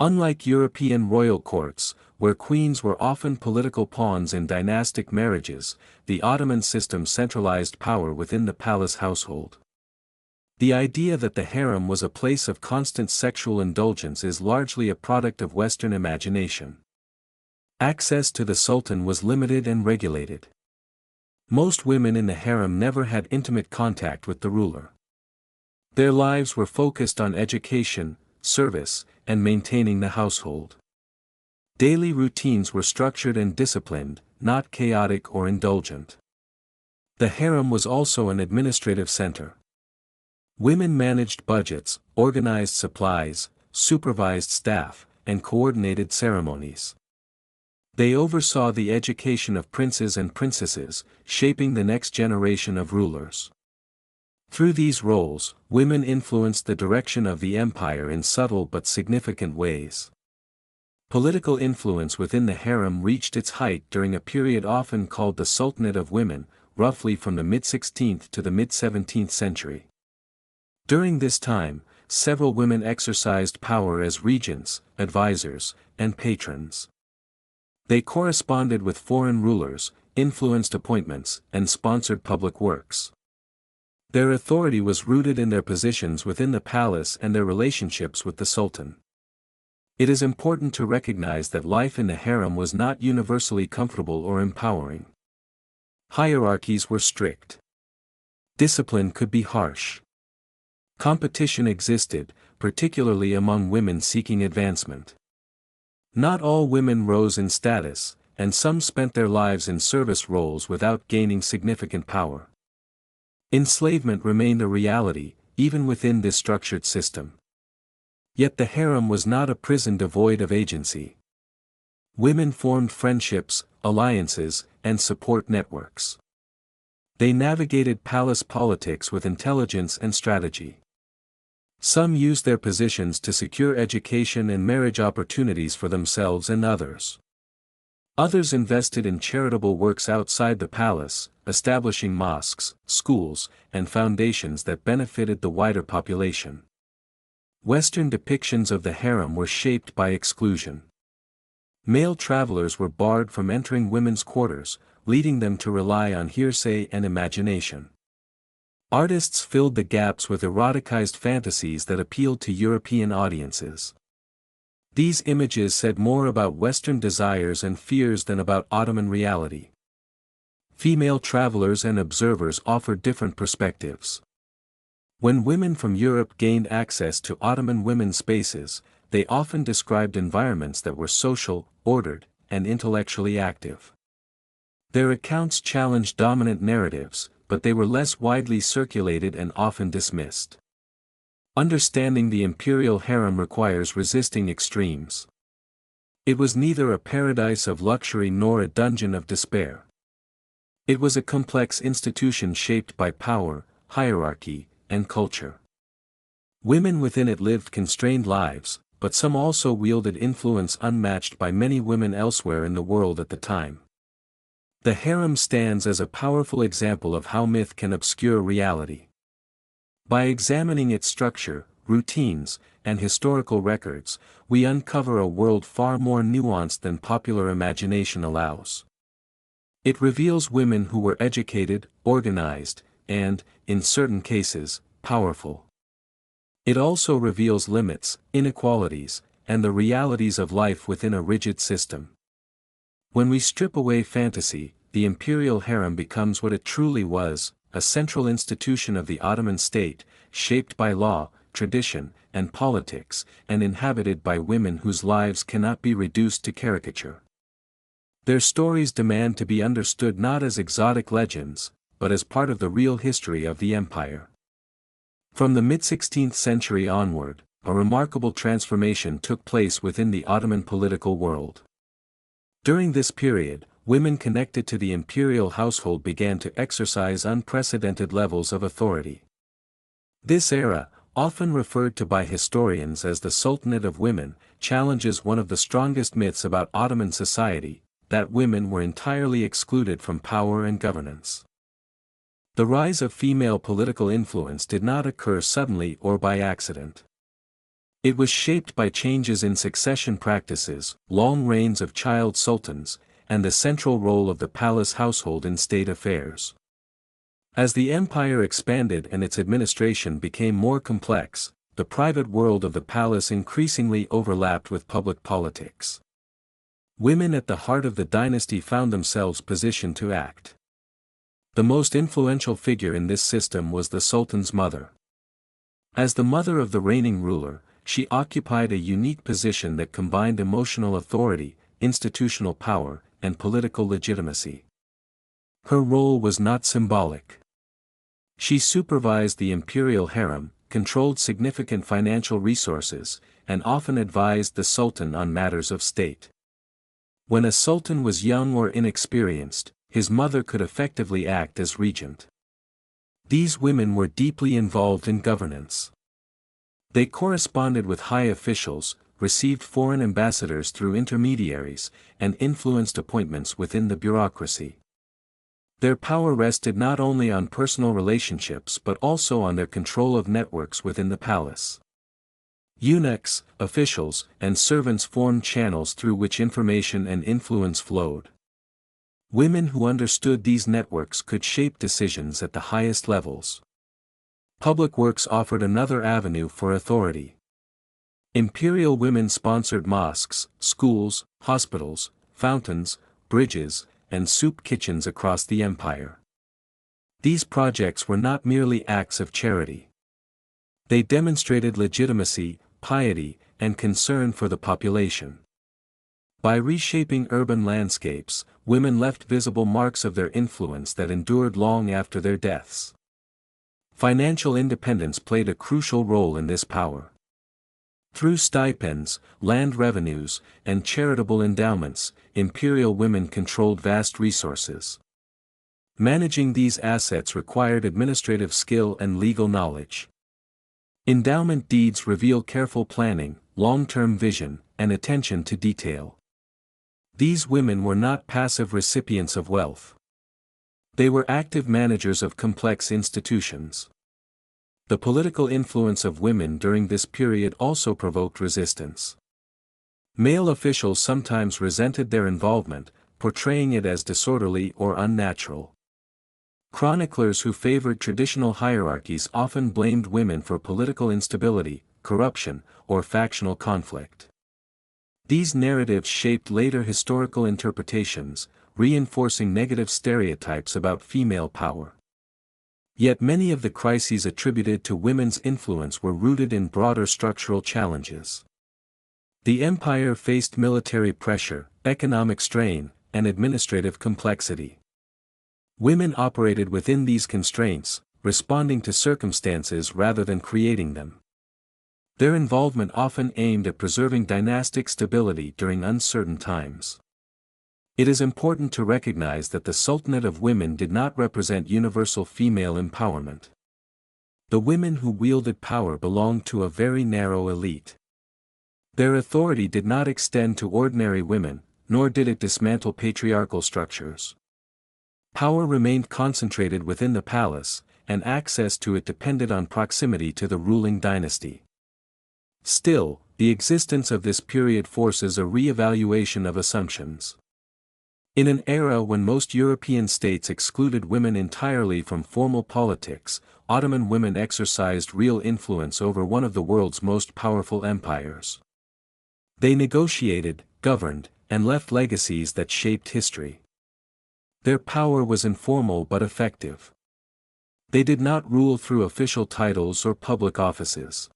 Unlike European royal courts, where queens were often political pawns in dynastic marriages, the Ottoman system centralized power within the palace household. The idea that the harem was a place of constant sexual indulgence is largely a product of Western imagination. Access to the sultan was limited and regulated. Most women in the harem never had intimate contact with the ruler. Their lives were focused on education, service, and maintaining the household. Daily routines were structured and disciplined, not chaotic or indulgent. The harem was also an administrative center. Women managed budgets, organized supplies, supervised staff, and coordinated ceremonies. They oversaw the education of princes and princesses, shaping the next generation of rulers. Through these roles, women influenced the direction of the empire in subtle but significant ways. Political influence within the harem reached its height during a period often called the Sultanate of Women, roughly from the mid-16th to the mid-17th century. During this time, several women exercised power as regents, advisors, and patrons. They corresponded with foreign rulers, influenced appointments, and sponsored public works. Their authority was rooted in their positions within the palace and their relationships with the sultan. It is important to recognize that life in the harem was not universally comfortable or empowering. Hierarchies were strict. Discipline could be harsh. Competition existed, particularly among women seeking advancement. Not all women rose in status, and some spent their lives in service roles without gaining significant power. Enslavement remained a reality, even within this structured system. Yet the harem was not a prison devoid of agency. Women formed friendships, alliances, and support networks. They navigated palace politics with intelligence and strategy. Some used their positions to secure education and marriage opportunities for themselves and others. Others invested in charitable works outside the palace, establishing mosques, schools, and foundations that benefited the wider population. Western depictions of the harem were shaped by exclusion. Male travelers were barred from entering women's quarters, leading them to rely on hearsay and imagination. Artists filled the gaps with eroticized fantasies that appealed to European audiences. These images said more about Western desires and fears than about Ottoman reality. Female travelers and observers offered different perspectives. When women from Europe gained access to Ottoman women's spaces, they often described environments that were social, ordered, and intellectually active. Their accounts challenged dominant narratives, but they were less widely circulated and often dismissed. Understanding the imperial harem requires resisting extremes. It was neither a paradise of luxury nor a dungeon of despair. It was a complex institution shaped by power, hierarchy, and culture. Women within it lived constrained lives, but some also wielded influence unmatched by many women elsewhere in the world at the time. The harem stands as a powerful example of how myth can obscure reality. By examining its structure, routines, and historical records, we uncover a world far more nuanced than popular imagination allows. It reveals women who were educated, organized, and, in certain cases, powerful. It also reveals limits, inequalities, and the realities of life within a rigid system. When we strip away fantasy, the imperial harem becomes what it truly was, a central institution of the Ottoman state, shaped by law, tradition, and politics, and inhabited by women whose lives cannot be reduced to caricature. Their stories demand to be understood not as exotic legends, but as part of the real history of the empire. From the mid-16th century onward, a remarkable transformation took place within the Ottoman political world. During this period, women connected to the imperial household began to exercise unprecedented levels of authority. This era, often referred to by historians as the Sultanate of Women, challenges one of the strongest myths about Ottoman society, that women were entirely excluded from power and governance. The rise of female political influence did not occur suddenly or by accident. It was shaped by changes in succession practices, long reigns of child sultans, and the central role of the palace household in state affairs. As the empire expanded and its administration became more complex, the private world of the palace increasingly overlapped with public politics. Women at the heart of the dynasty found themselves positioned to act. The most influential figure in this system was the sultan's mother. As the mother of the reigning ruler, she occupied a unique position that combined emotional authority, institutional power, and political legitimacy. Her role was not symbolic. She supervised the imperial harem, controlled significant financial resources, and often advised the sultan on matters of state. When a sultan was young or inexperienced, his mother could effectively act as regent. These women were deeply involved in governance. They corresponded with high officials, received foreign ambassadors through intermediaries, and influenced appointments within the bureaucracy. Their power rested not only on personal relationships but also on their control of networks within the palace. Eunuchs, officials, and servants formed channels through which information and influence flowed. Women who understood these networks could shape decisions at the highest levels. Public works offered another avenue for authority. Imperial women sponsored mosques, schools, hospitals, fountains, bridges, and soup kitchens across the empire. These projects were not merely acts of charity. They demonstrated legitimacy, piety, and concern for the population. By reshaping urban landscapes, women left visible marks of their influence that endured long after their deaths. Financial independence played a crucial role in this power. Through stipends, land revenues, and charitable endowments, imperial women controlled vast resources. Managing these assets required administrative skill and legal knowledge. Endowment deeds reveal careful planning, long-term vision, and attention to detail. These women were not passive recipients of wealth. They were active managers of complex institutions. The political influence of women during this period also provoked resistance. Male officials sometimes resented their involvement, portraying it as disorderly or unnatural. Chroniclers who favored traditional hierarchies often blamed women for political instability, corruption, or factional conflict. These narratives shaped later historical interpretations, reinforcing negative stereotypes about female power. Yet many of the crises attributed to women's influence were rooted in broader structural challenges. The empire faced military pressure, economic strain, and administrative complexity. Women operated within these constraints, responding to circumstances rather than creating them. Their involvement often aimed at preserving dynastic stability during uncertain times. It is important to recognize that the Sultanate of Women did not represent universal female empowerment. The women who wielded power belonged to a very narrow elite. Their authority did not extend to ordinary women, nor did it dismantle patriarchal structures. Power remained concentrated within the palace, and access to it depended on proximity to the ruling dynasty. Still, the existence of this period forces a re-evaluation of assumptions. In an era when most European states excluded women entirely from formal politics, Ottoman women exercised real influence over one of the world's most powerful empires. They negotiated, governed, and left legacies that shaped history. Their power was informal but effective. They did not rule through official titles or public offices.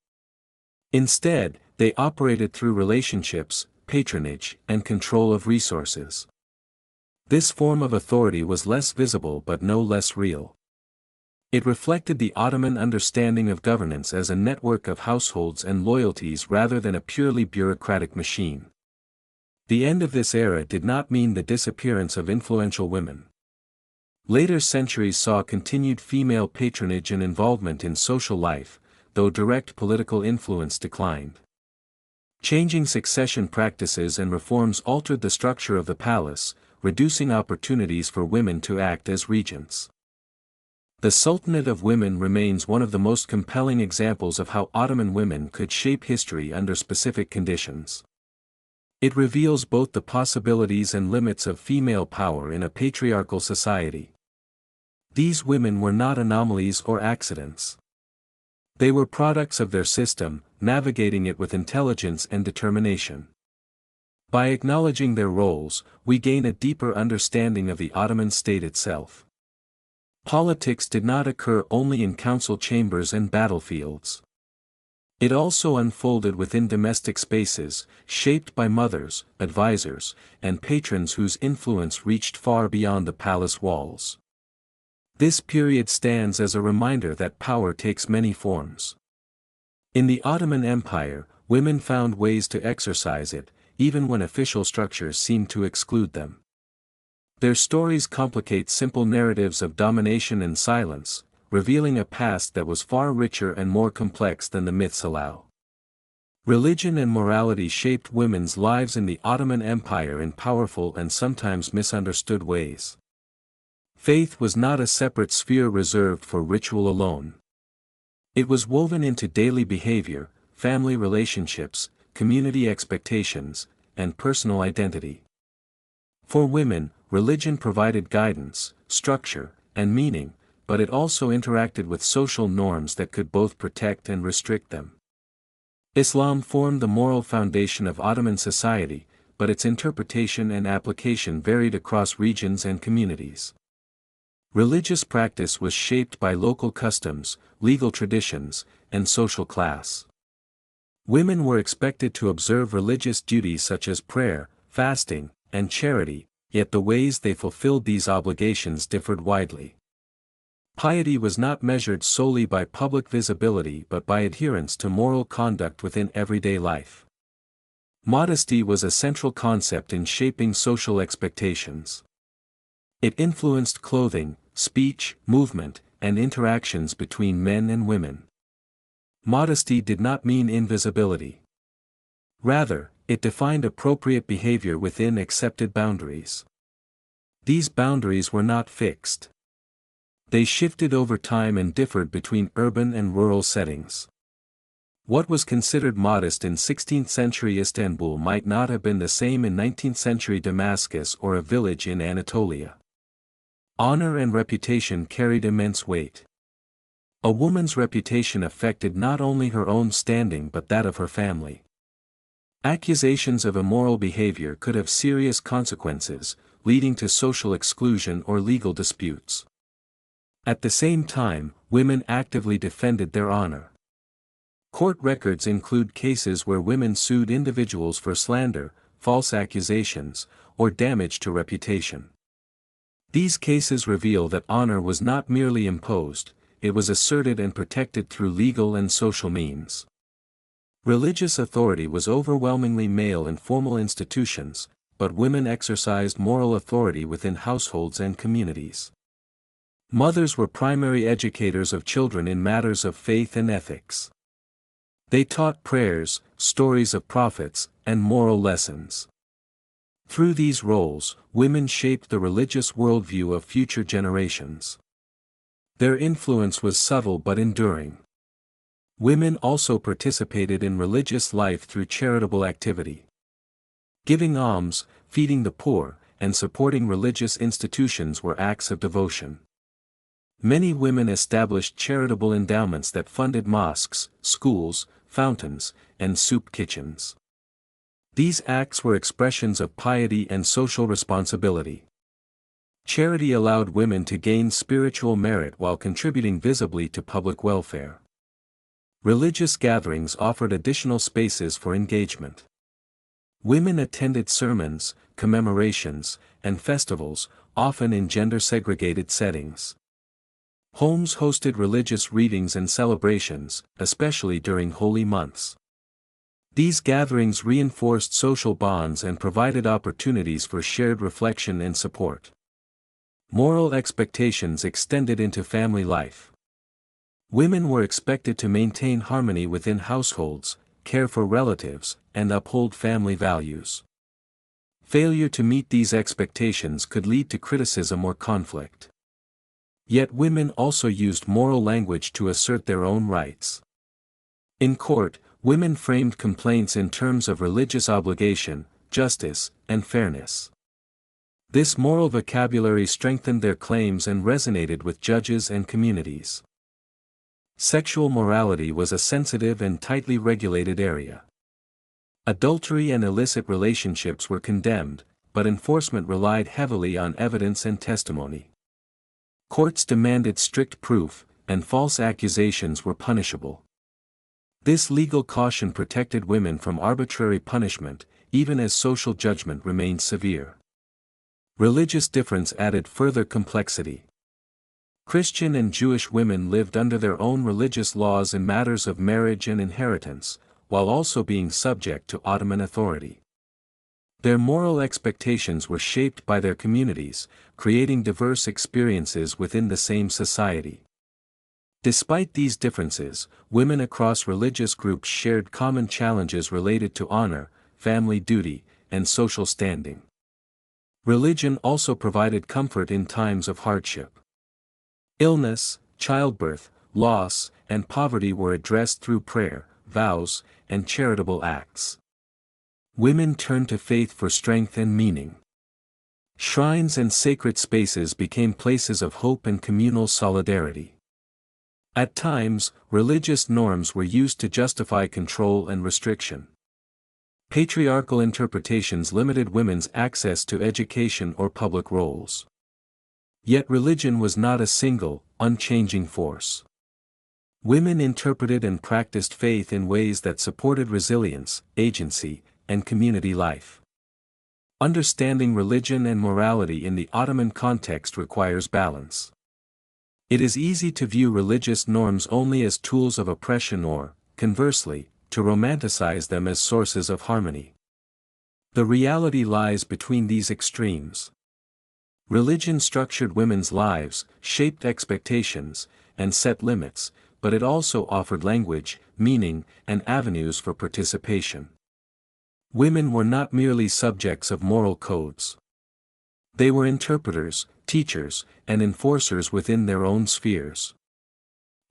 Instead, they operated through relationships, patronage, and control of resources. This form of authority was less visible but no less real. It reflected the Ottoman understanding of governance as a network of households and loyalties rather than a purely bureaucratic machine. The end of this era did not mean the disappearance of influential women. Later centuries saw continued female patronage and involvement in social life, though direct political influence declined. Changing succession practices and reforms altered the structure of the palace, reducing opportunities for women to act as regents. The Sultanate of Women remains one of the most compelling examples of how Ottoman women could shape history under specific conditions. It reveals both the possibilities and limits of female power in a patriarchal society. These women were not anomalies or accidents. They were products of their system, navigating it with intelligence and determination. By acknowledging their roles, we gain a deeper understanding of the Ottoman state itself. Politics did not occur only in council chambers and battlefields. It also unfolded within domestic spaces, shaped by mothers, advisors, and patrons whose influence reached far beyond the palace walls. This period stands as a reminder that power takes many forms. In the Ottoman Empire, women found ways to exercise it, even when official structures seemed to exclude them. Their stories complicate simple narratives of domination and silence, revealing a past that was far richer and more complex than the myths allow. Religion and morality shaped women's lives in the Ottoman Empire in powerful and sometimes misunderstood ways. Faith was not a separate sphere reserved for ritual alone. It was woven into daily behavior, family relationships, community expectations, and personal identity. For women, religion provided guidance, structure, and meaning, but it also interacted with social norms that could both protect and restrict them. Islam formed the moral foundation of Ottoman society, but its interpretation and application varied across regions and communities. Religious practice was shaped by local customs, legal traditions, and social class. Women were expected to observe religious duties such as prayer, fasting, and charity, yet the ways they fulfilled these obligations differed widely. Piety was not measured solely by public visibility but by adherence to moral conduct within everyday life. Modesty was a central concept in shaping social expectations. It influenced clothing, speech, movement, and interactions between men and women. Modesty did not mean invisibility. Rather, it defined appropriate behavior within accepted boundaries. These boundaries were not fixed. They shifted over time and differed between urban and rural settings. What was considered modest in 16th-century Istanbul might not have been the same in 19th-century Damascus or a village in Anatolia. Honor and reputation carried immense weight. A woman's reputation affected not only her own standing but that of her family. Accusations of immoral behavior could have serious consequences, leading to social exclusion or legal disputes. At the same time, women actively defended their honor. Court records include cases where women sued individuals for slander, false accusations, or damage to reputation. These cases reveal that honor was not merely imposed, it was asserted and protected through legal and social means. Religious authority was overwhelmingly male in formal institutions, but women exercised moral authority within households and communities. Mothers were primary educators of children in matters of faith and ethics. They taught prayers, stories of prophets, and moral lessons. Through these roles, women shaped the religious worldview of future generations. Their influence was subtle but enduring. Women also participated in religious life through charitable activity. Giving alms, feeding the poor, and supporting religious institutions were acts of devotion. Many women established charitable endowments that funded mosques, schools, fountains, and soup kitchens. These acts were expressions of piety and social responsibility. Charity allowed women to gain spiritual merit while contributing visibly to public welfare. Religious gatherings offered additional spaces for engagement. Women attended sermons, commemorations, and festivals, often in gender-segregated settings. Homes hosted religious readings and celebrations, especially during holy months. These gatherings reinforced social bonds and provided opportunities for shared reflection and support. Moral expectations extended into family life. Women were expected to maintain harmony within households, care for relatives, and uphold family values. Failure to meet these expectations could lead to criticism or conflict. Yet women also used moral language to assert their own rights. In court, women framed complaints in terms of religious obligation, justice, and fairness. This moral vocabulary strengthened their claims and resonated with judges and communities. Sexual morality was a sensitive and tightly regulated area. Adultery and illicit relationships were condemned, but enforcement relied heavily on evidence and testimony. Courts demanded strict proof, and false accusations were punishable. This legal caution protected women from arbitrary punishment, even as social judgment remained severe. Religious difference added further complexity. Christian and Jewish women lived under their own religious laws in matters of marriage and inheritance, while also being subject to Ottoman authority. Their moral expectations were shaped by their communities, creating diverse experiences within the same society. Despite these differences, women across religious groups shared common challenges related to honor, family duty, and social standing. Religion also provided comfort in times of hardship. Illness, childbirth, loss, and poverty were addressed through prayer, vows, and charitable acts. Women turned to faith for strength and meaning. Shrines and sacred spaces became places of hope and communal solidarity. At times, religious norms were used to justify control and restriction. Patriarchal interpretations limited women's access to education or public roles. Yet religion was not a single, unchanging force. Women interpreted and practiced faith in ways that supported resilience, agency, and community life. Understanding religion and morality in the Ottoman context requires balance. It is easy to view religious norms only as tools of oppression or, conversely, to romanticize them as sources of harmony. The reality lies between these extremes. Religion structured women's lives, shaped expectations, and set limits, but it also offered language, meaning, and avenues for participation. Women were not merely subjects of moral codes. They were interpreters, teachers, and enforcers within their own spheres.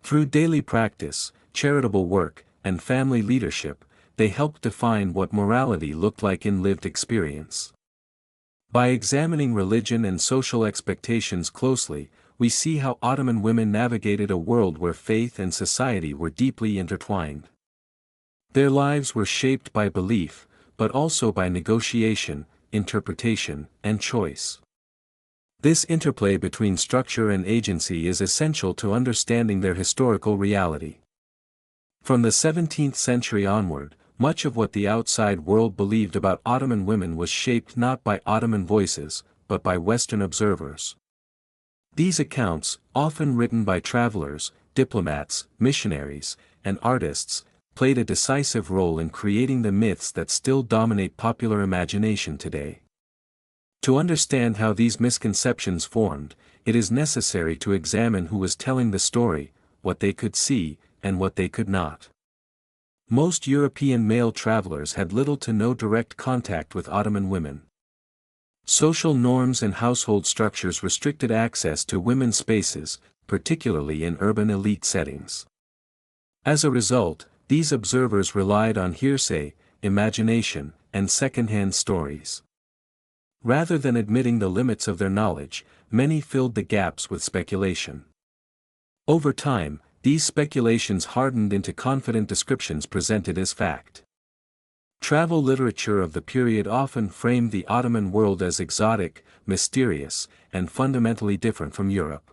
Through daily practice, charitable work, and family leadership, they helped define what morality looked like in lived experience. By examining religion and social expectations closely, we see how Ottoman women navigated a world where faith and society were deeply intertwined. Their lives were shaped by belief, but also by negotiation, interpretation, and choice. This interplay between structure and agency is essential to understanding their historical reality. From the 17th century onward, much of what the outside world believed about Ottoman women was shaped not by Ottoman voices, but by Western observers. These accounts, often written by travelers, diplomats, missionaries, and artists, played a decisive role in creating the myths that still dominate popular imagination today. To understand how these misconceptions formed, it is necessary to examine who was telling the story, what they could see, and what they could not. Most European male travelers had little to no direct contact with Ottoman women. Social norms and household structures restricted access to women's spaces, particularly in urban elite settings. As a result, these observers relied on hearsay, imagination, and second-hand stories. Rather than admitting the limits of their knowledge, many filled the gaps with speculation. Over time, these speculations hardened into confident descriptions presented as fact. Travel literature of the period often framed the Ottoman world as exotic, mysterious, and fundamentally different from Europe.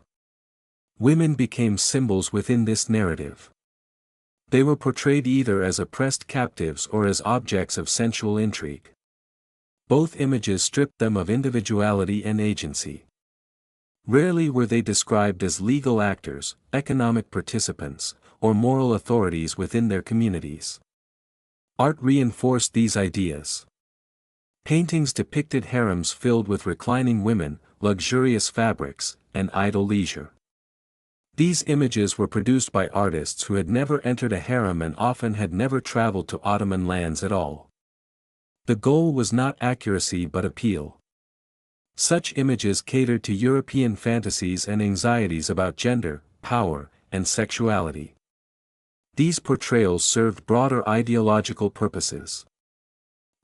Women became symbols within this narrative. They were portrayed either as oppressed captives or as objects of sensual intrigue. Both images stripped them of individuality and agency. Rarely were they described as legal actors, economic participants, or moral authorities within their communities. Art reinforced these ideas. Paintings depicted harems filled with reclining women, luxurious fabrics, and idle leisure. These images were produced by artists who had never entered a harem and often had never traveled to Ottoman lands at all. The goal was not accuracy but appeal. Such images catered to European fantasies and anxieties about gender, power, and sexuality. These portrayals served broader ideological purposes.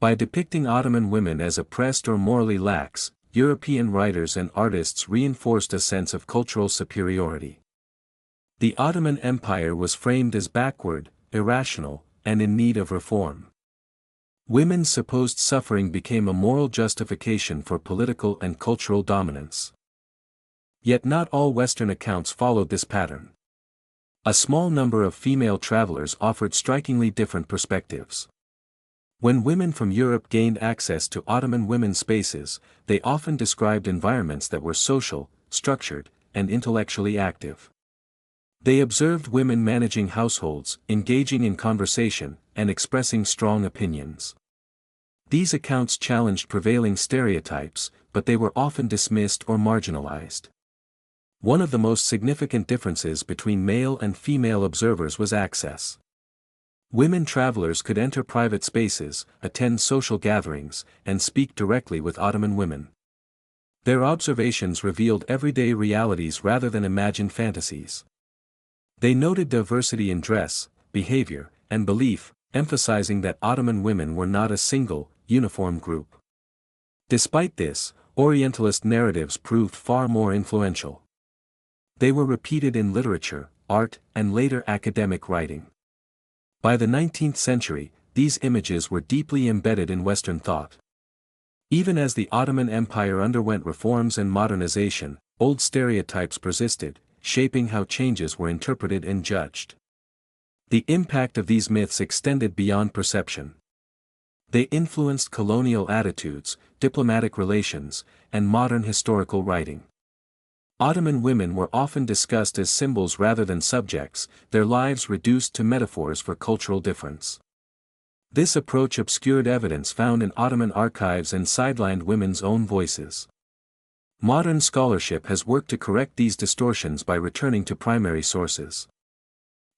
By depicting Ottoman women as oppressed or morally lax, European writers and artists reinforced a sense of cultural superiority. The Ottoman Empire was framed as backward, irrational, and in need of reform. Women's supposed suffering became a moral justification for political and cultural dominance. Yet not all Western accounts followed this pattern. A small number of female travelers offered strikingly different perspectives. When women from Europe gained access to Ottoman women's spaces, they often described environments that were social, structured, and intellectually active. They observed women managing households, engaging in conversation, and expressing strong opinions. These accounts challenged prevailing stereotypes, but they were often dismissed or marginalized. One of the most significant differences between male and female observers was access. Women travelers could enter private spaces, attend social gatherings, and speak directly with Ottoman women. Their observations revealed everyday realities rather than imagined fantasies. They noted diversity in dress, behavior, and belief, emphasizing that Ottoman women were not a single, uniform group. Despite this, Orientalist narratives proved far more influential. They were repeated in literature, art, and later academic writing. By the 19th century, these images were deeply embedded in Western thought. Even as the Ottoman Empire underwent reforms and modernization, old stereotypes persisted, shaping how changes were interpreted and judged. The impact of these myths extended beyond perception. They influenced colonial attitudes, diplomatic relations, and modern historical writing. Ottoman women were often discussed as symbols rather than subjects, their lives reduced to metaphors for cultural difference. This approach obscured evidence found in Ottoman archives and sidelined women's own voices. Modern scholarship has worked to correct these distortions by returning to primary sources.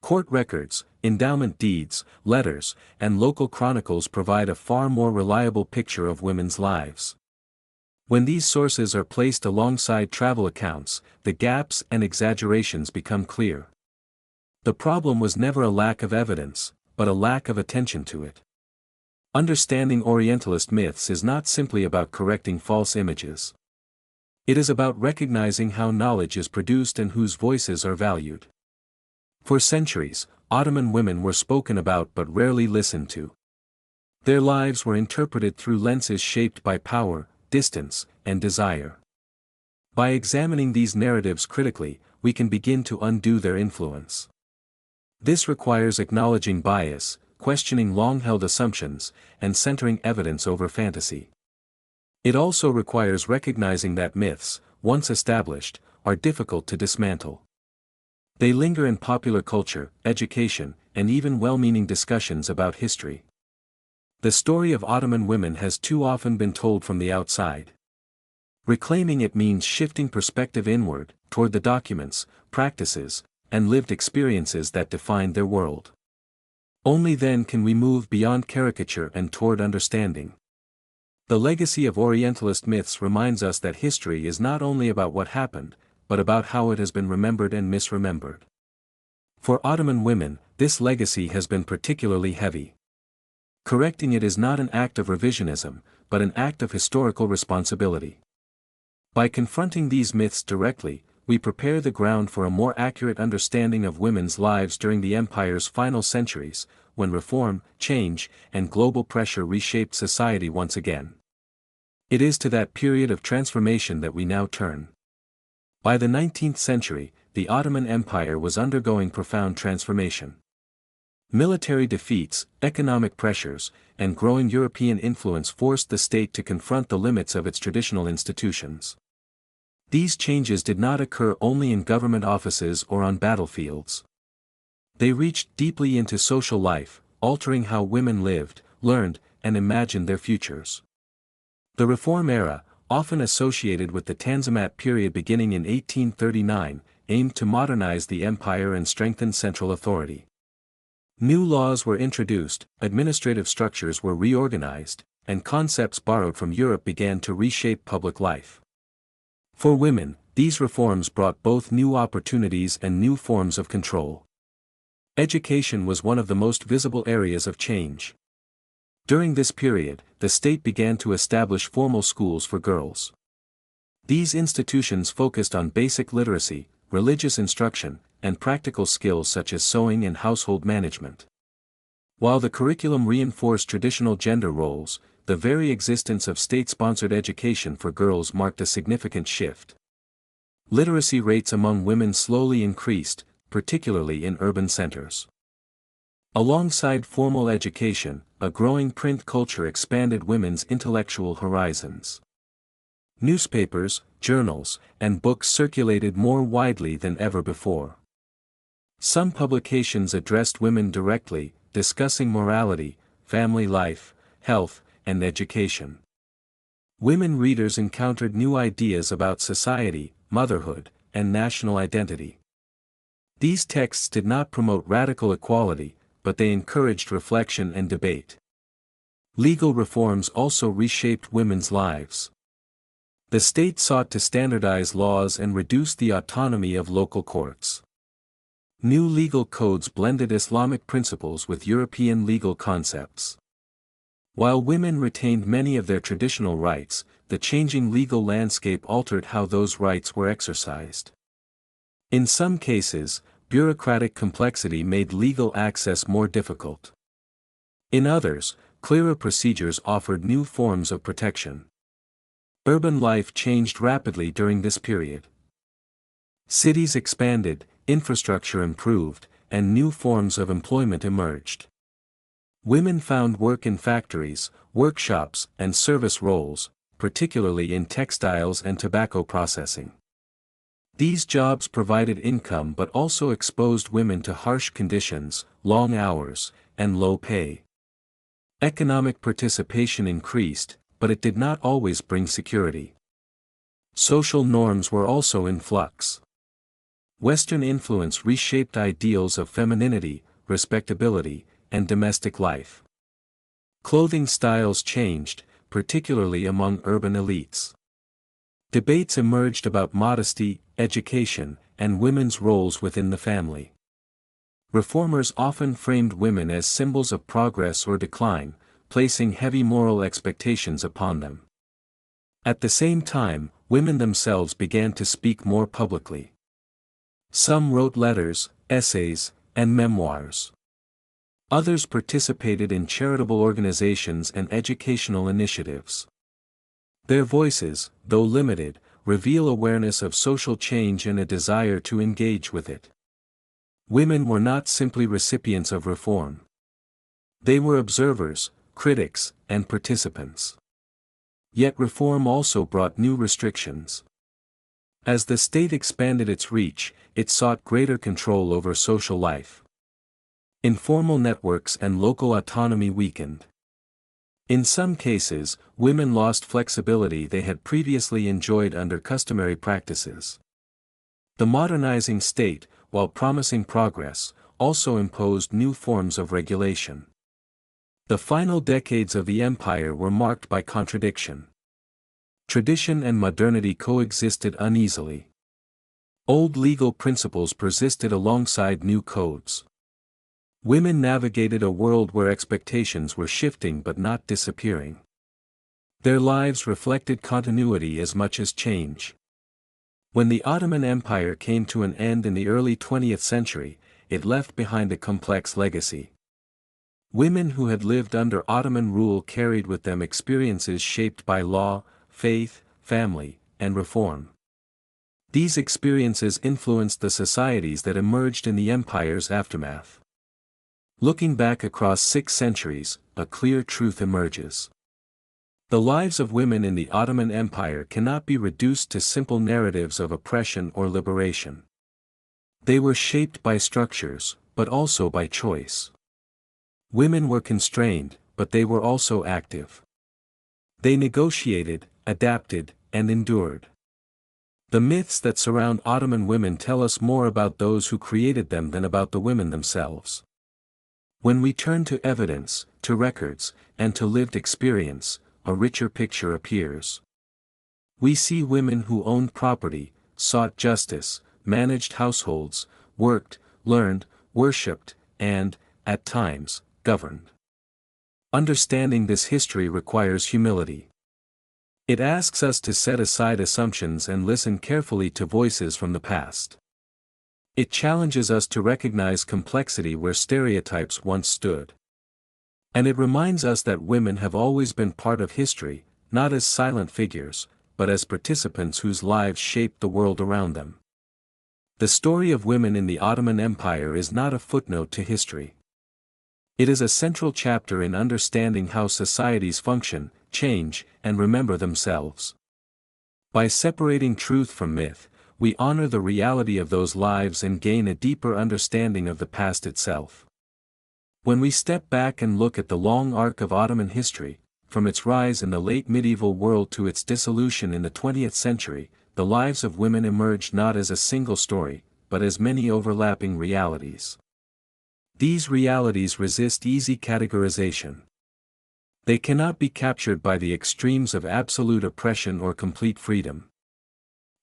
Court records, endowment deeds, letters, and local chronicles provide a far more reliable picture of women's lives. When these sources are placed alongside travel accounts, the gaps and exaggerations become clear. The problem was never a lack of evidence, but a lack of attention to it. Understanding Orientalist myths is not simply about correcting false images. It is about recognizing how knowledge is produced and whose voices are valued. For centuries, Ottoman women were spoken about but rarely listened to. Their lives were interpreted through lenses shaped by power, distance, and desire. By examining these narratives critically, we can begin to undo their influence. This requires acknowledging bias, questioning long-held assumptions, and centering evidence over fantasy. It also requires recognizing that myths, once established, are difficult to dismantle. They linger in popular culture, education, and even well-meaning discussions about history. The story of Ottoman women has too often been told from the outside. Reclaiming it means shifting perspective inward, toward the documents, practices, and lived experiences that defined their world. Only then can we move beyond caricature and toward understanding. The legacy of Orientalist myths reminds us that history is not only about what happened, but about how it has been remembered and misremembered. For Ottoman women, this legacy has been particularly heavy. Correcting it is not an act of revisionism, but an act of historical responsibility. By confronting these myths directly, we prepare the ground for a more accurate understanding of women's lives during the empire's final centuries, when reform, change, and global pressure reshaped society once again. It is to that period of transformation that we now turn. By the 19th century, the Ottoman Empire was undergoing profound transformation. Military defeats, economic pressures, and growing European influence forced the state to confront the limits of its traditional institutions. These changes did not occur only in government offices or on battlefields. They reached deeply into social life, altering how women lived, learned, and imagined their futures. The Reform era, often associated with the Tanzimat period beginning in 1839, aimed to modernize the empire and strengthen central authority. New laws were introduced, administrative structures were reorganized, and concepts borrowed from Europe began to reshape public life. For women, these reforms brought both new opportunities and new forms of control. Education was one of the most visible areas of change. During this period, the state began to establish formal schools for girls. These institutions focused on basic literacy, religious instruction, and practical skills such as sewing and household management. While the curriculum reinforced traditional gender roles, the very existence of state-sponsored education for girls marked a significant shift. Literacy rates among women slowly increased, particularly in urban centers. Alongside formal education, a growing print culture expanded women's intellectual horizons. Newspapers, journals, and books circulated more widely than ever before. Some publications addressed women directly, discussing morality, family life, health, and education. Women readers encountered new ideas about society, motherhood, and national identity. These texts did not promote radical equality, but they encouraged reflection and debate. Legal reforms also reshaped women's lives. The state sought to standardize laws and reduce the autonomy of local courts. New legal codes blended Islamic principles with European legal concepts. While women retained many of their traditional rights, the changing legal landscape altered how those rights were exercised. In some cases, bureaucratic complexity made legal access more difficult. In others, clearer procedures offered new forms of protection. Urban life changed rapidly during this period. Cities expanded, infrastructure improved, and new forms of employment emerged. Women found work in factories, workshops, and service roles, particularly in textiles and tobacco processing. These jobs provided income but also exposed women to harsh conditions, long hours, and low pay. Economic participation increased, but it did not always bring security. Social norms were also in flux. Western influence reshaped ideals of femininity, respectability, and domestic life. Clothing styles changed, particularly among urban elites. Debates emerged about modesty, education, and women's roles within the family. Reformers often framed women as symbols of progress or decline, placing heavy moral expectations upon them. At the same time, women themselves began to speak more publicly. Some wrote letters, essays, and memoirs. Others participated in charitable organizations and educational initiatives. Their voices, though limited, reveal awareness of social change and a desire to engage with it. Women were not simply recipients of reform. They were observers, critics, and participants. Yet reform also brought new restrictions. As the state expanded its reach, it sought greater control over social life. Informal networks and local autonomy weakened. In some cases, women lost flexibility they had previously enjoyed under customary practices. The modernizing state, while promising progress, also imposed new forms of regulation. The final decades of the empire were marked by contradiction. Tradition and modernity coexisted uneasily. Old legal principles persisted alongside new codes. Women navigated a world where expectations were shifting but not disappearing. Their lives reflected continuity as much as change. When the Ottoman Empire came to an end in the early 20th century, it left behind a complex legacy. Women who had lived under Ottoman rule carried with them experiences shaped by law, faith, family, and reform. These experiences influenced the societies that emerged in the empire's aftermath. Looking back across 6 centuries, a clear truth emerges. The lives of women in the Ottoman Empire cannot be reduced to simple narratives of oppression or liberation. They were shaped by structures, but also by choice. Women were constrained, but they were also active. They negotiated, adapted, and endured. The myths that surround Ottoman women tell us more about those who created them than about the women themselves. When we turn to evidence, to records, and to lived experience, a richer picture appears. We see women who owned property, sought justice, managed households, worked, learned, worshipped, and, at times, governed. Understanding this history requires humility. It asks us to set aside assumptions and listen carefully to voices from the past. It challenges us to recognize complexity where stereotypes once stood. And it reminds us that women have always been part of history, not as silent figures, but as participants whose lives shaped the world around them. The story of women in the Ottoman Empire is not a footnote to history. It is a central chapter in understanding how societies function, change, and remember themselves. By separating truth from myth, we honor the reality of those lives and gain a deeper understanding of the past itself. When we step back and look at the long arc of Ottoman history, from its rise in the late medieval world to its dissolution in the 20th century, the lives of women emerged not as a single story, but as many overlapping realities. These realities resist easy categorization. They cannot be captured by the extremes of absolute oppression or complete freedom.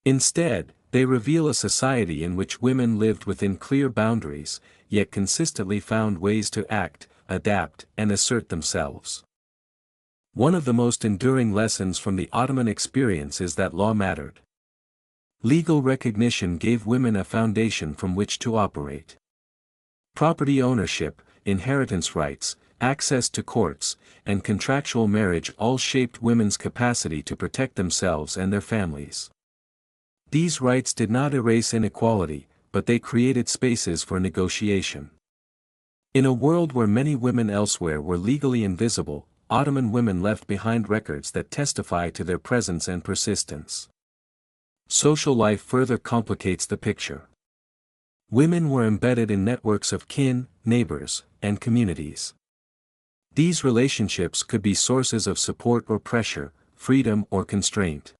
Instead, they reveal a society in which women lived within clear boundaries, yet consistently found ways to act, adapt, and assert themselves. One of the most enduring lessons from the Ottoman experience is that law mattered. Legal recognition gave women a foundation from which to operate. Property ownership, inheritance rights, access to courts, and contractual marriage all shaped women's capacity to protect themselves and their families. These rights did not erase inequality, but they created spaces for negotiation. In a world where many women elsewhere were legally invisible, Ottoman women left behind records that testify to their presence and persistence. Social life further complicates the picture. Women were embedded in networks of kin, neighbors, and communities. These relationships could be sources of support or pressure, freedom or constraint.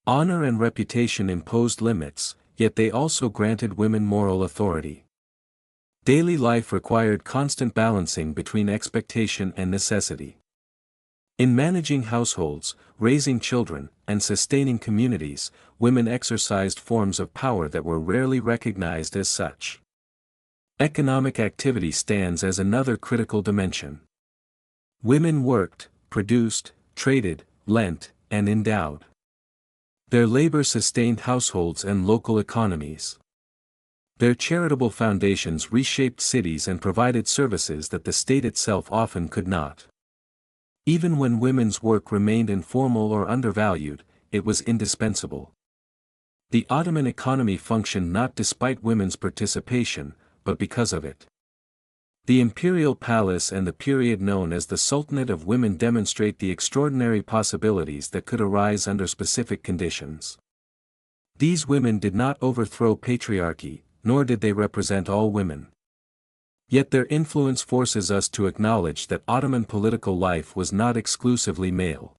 Honor and reputation imposed limits, yet they also granted women moral authority. Daily life required constant balancing between expectation and necessity. In managing households, raising children, and sustaining communities, women exercised forms of power that were rarely recognized as such. Economic activity stands as another critical dimension. Women worked, produced, traded, lent, and endowed. Their labor sustained households and local economies. Their charitable foundations reshaped cities and provided services that the state itself often could not. Even when women's work remained informal or undervalued, it was indispensable. The Ottoman economy functioned not despite women's participation, but because of it. The imperial palace and the period known as the Sultanate of Women demonstrate the extraordinary possibilities that could arise under specific conditions. These women did not overthrow patriarchy, nor did they represent all women. Yet their influence forces us to acknowledge that Ottoman political life was not exclusively male.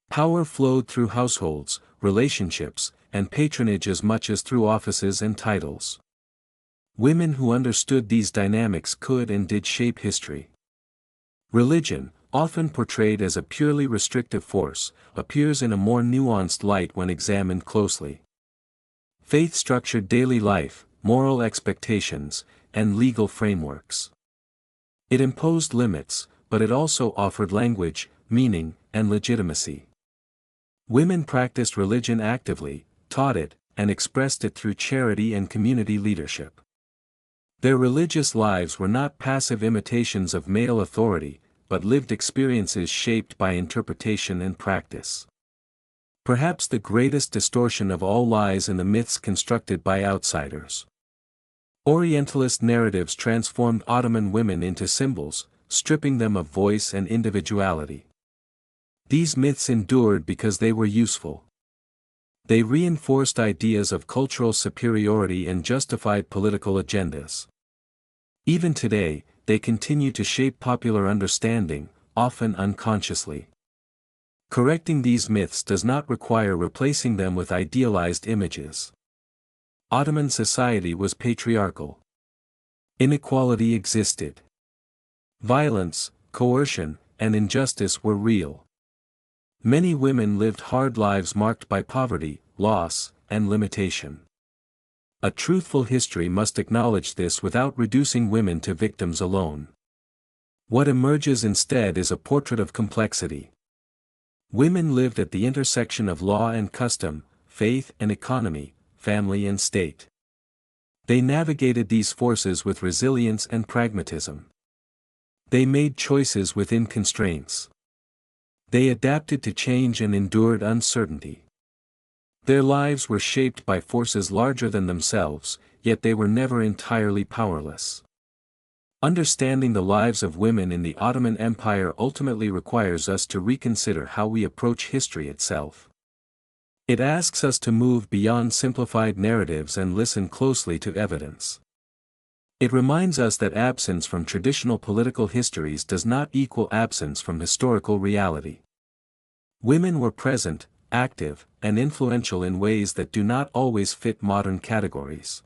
Power flowed through households, relationships, and patronage as much as through offices and titles. Women who understood these dynamics could and did shape history. Religion, often portrayed as a purely restrictive force, appears in a more nuanced light when examined closely. Faith structured daily life, moral expectations, and legal frameworks. It imposed limits, but it also offered language, meaning, and legitimacy. Women practiced religion actively, taught it, and expressed it through charity and community leadership. Their religious lives were not passive imitations of male authority, but lived experiences shaped by interpretation and practice. Perhaps the greatest distortion of all lies in the myths constructed by outsiders. Orientalist narratives transformed Ottoman women into symbols, stripping them of voice and individuality. These myths endured because they were useful. They reinforced ideas of cultural superiority and justified political agendas. Even today, they continue to shape popular understanding, often unconsciously. Correcting these myths does not require replacing them with idealized images. Ottoman society was patriarchal. Inequality existed. Violence, coercion, and injustice were real. Many women lived hard lives marked by poverty, loss, and limitation. A truthful history must acknowledge this without reducing women to victims alone. What emerges instead is a portrait of complexity. Women lived at the intersection of law and custom, faith and economy, family and state. They navigated these forces with resilience and pragmatism. They made choices within constraints. They adapted to change and endured uncertainty. Their lives were shaped by forces larger than themselves, yet they were never entirely powerless. Understanding the lives of women in the Ottoman Empire ultimately requires us to reconsider how we approach history itself. It asks us to move beyond simplified narratives and listen closely to evidence. It reminds us that absence from traditional political histories does not equal absence from historical reality. Women were present, active, and influential in ways that do not always fit modern categories.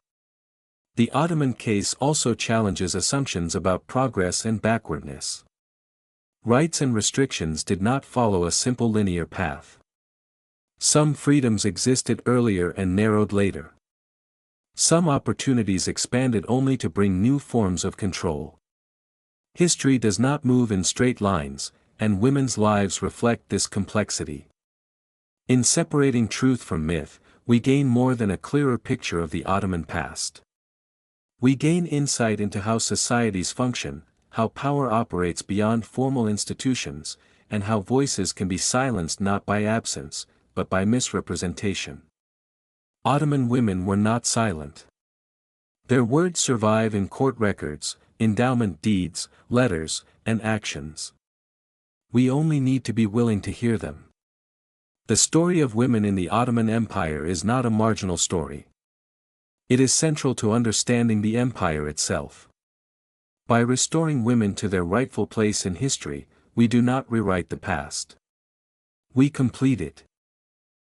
The Ottoman case also challenges assumptions about progress and backwardness. Rights and restrictions did not follow a simple linear path. Some freedoms existed earlier and narrowed later. Some opportunities expanded only to bring new forms of control. History does not move in straight lines, and women's lives reflect this complexity. In separating truth from myth, we gain more than a clearer picture of the Ottoman past. We gain insight into how societies function, how power operates beyond formal institutions, and how voices can be silenced not by absence, but by misrepresentation. Ottoman women were not silent. Their words survive in court records, endowment deeds, letters, and actions. We only need to be willing to hear them. The story of women in the Ottoman Empire is not a marginal story. It is central to understanding the empire itself. By restoring women to their rightful place in history, we do not rewrite the past. We complete it.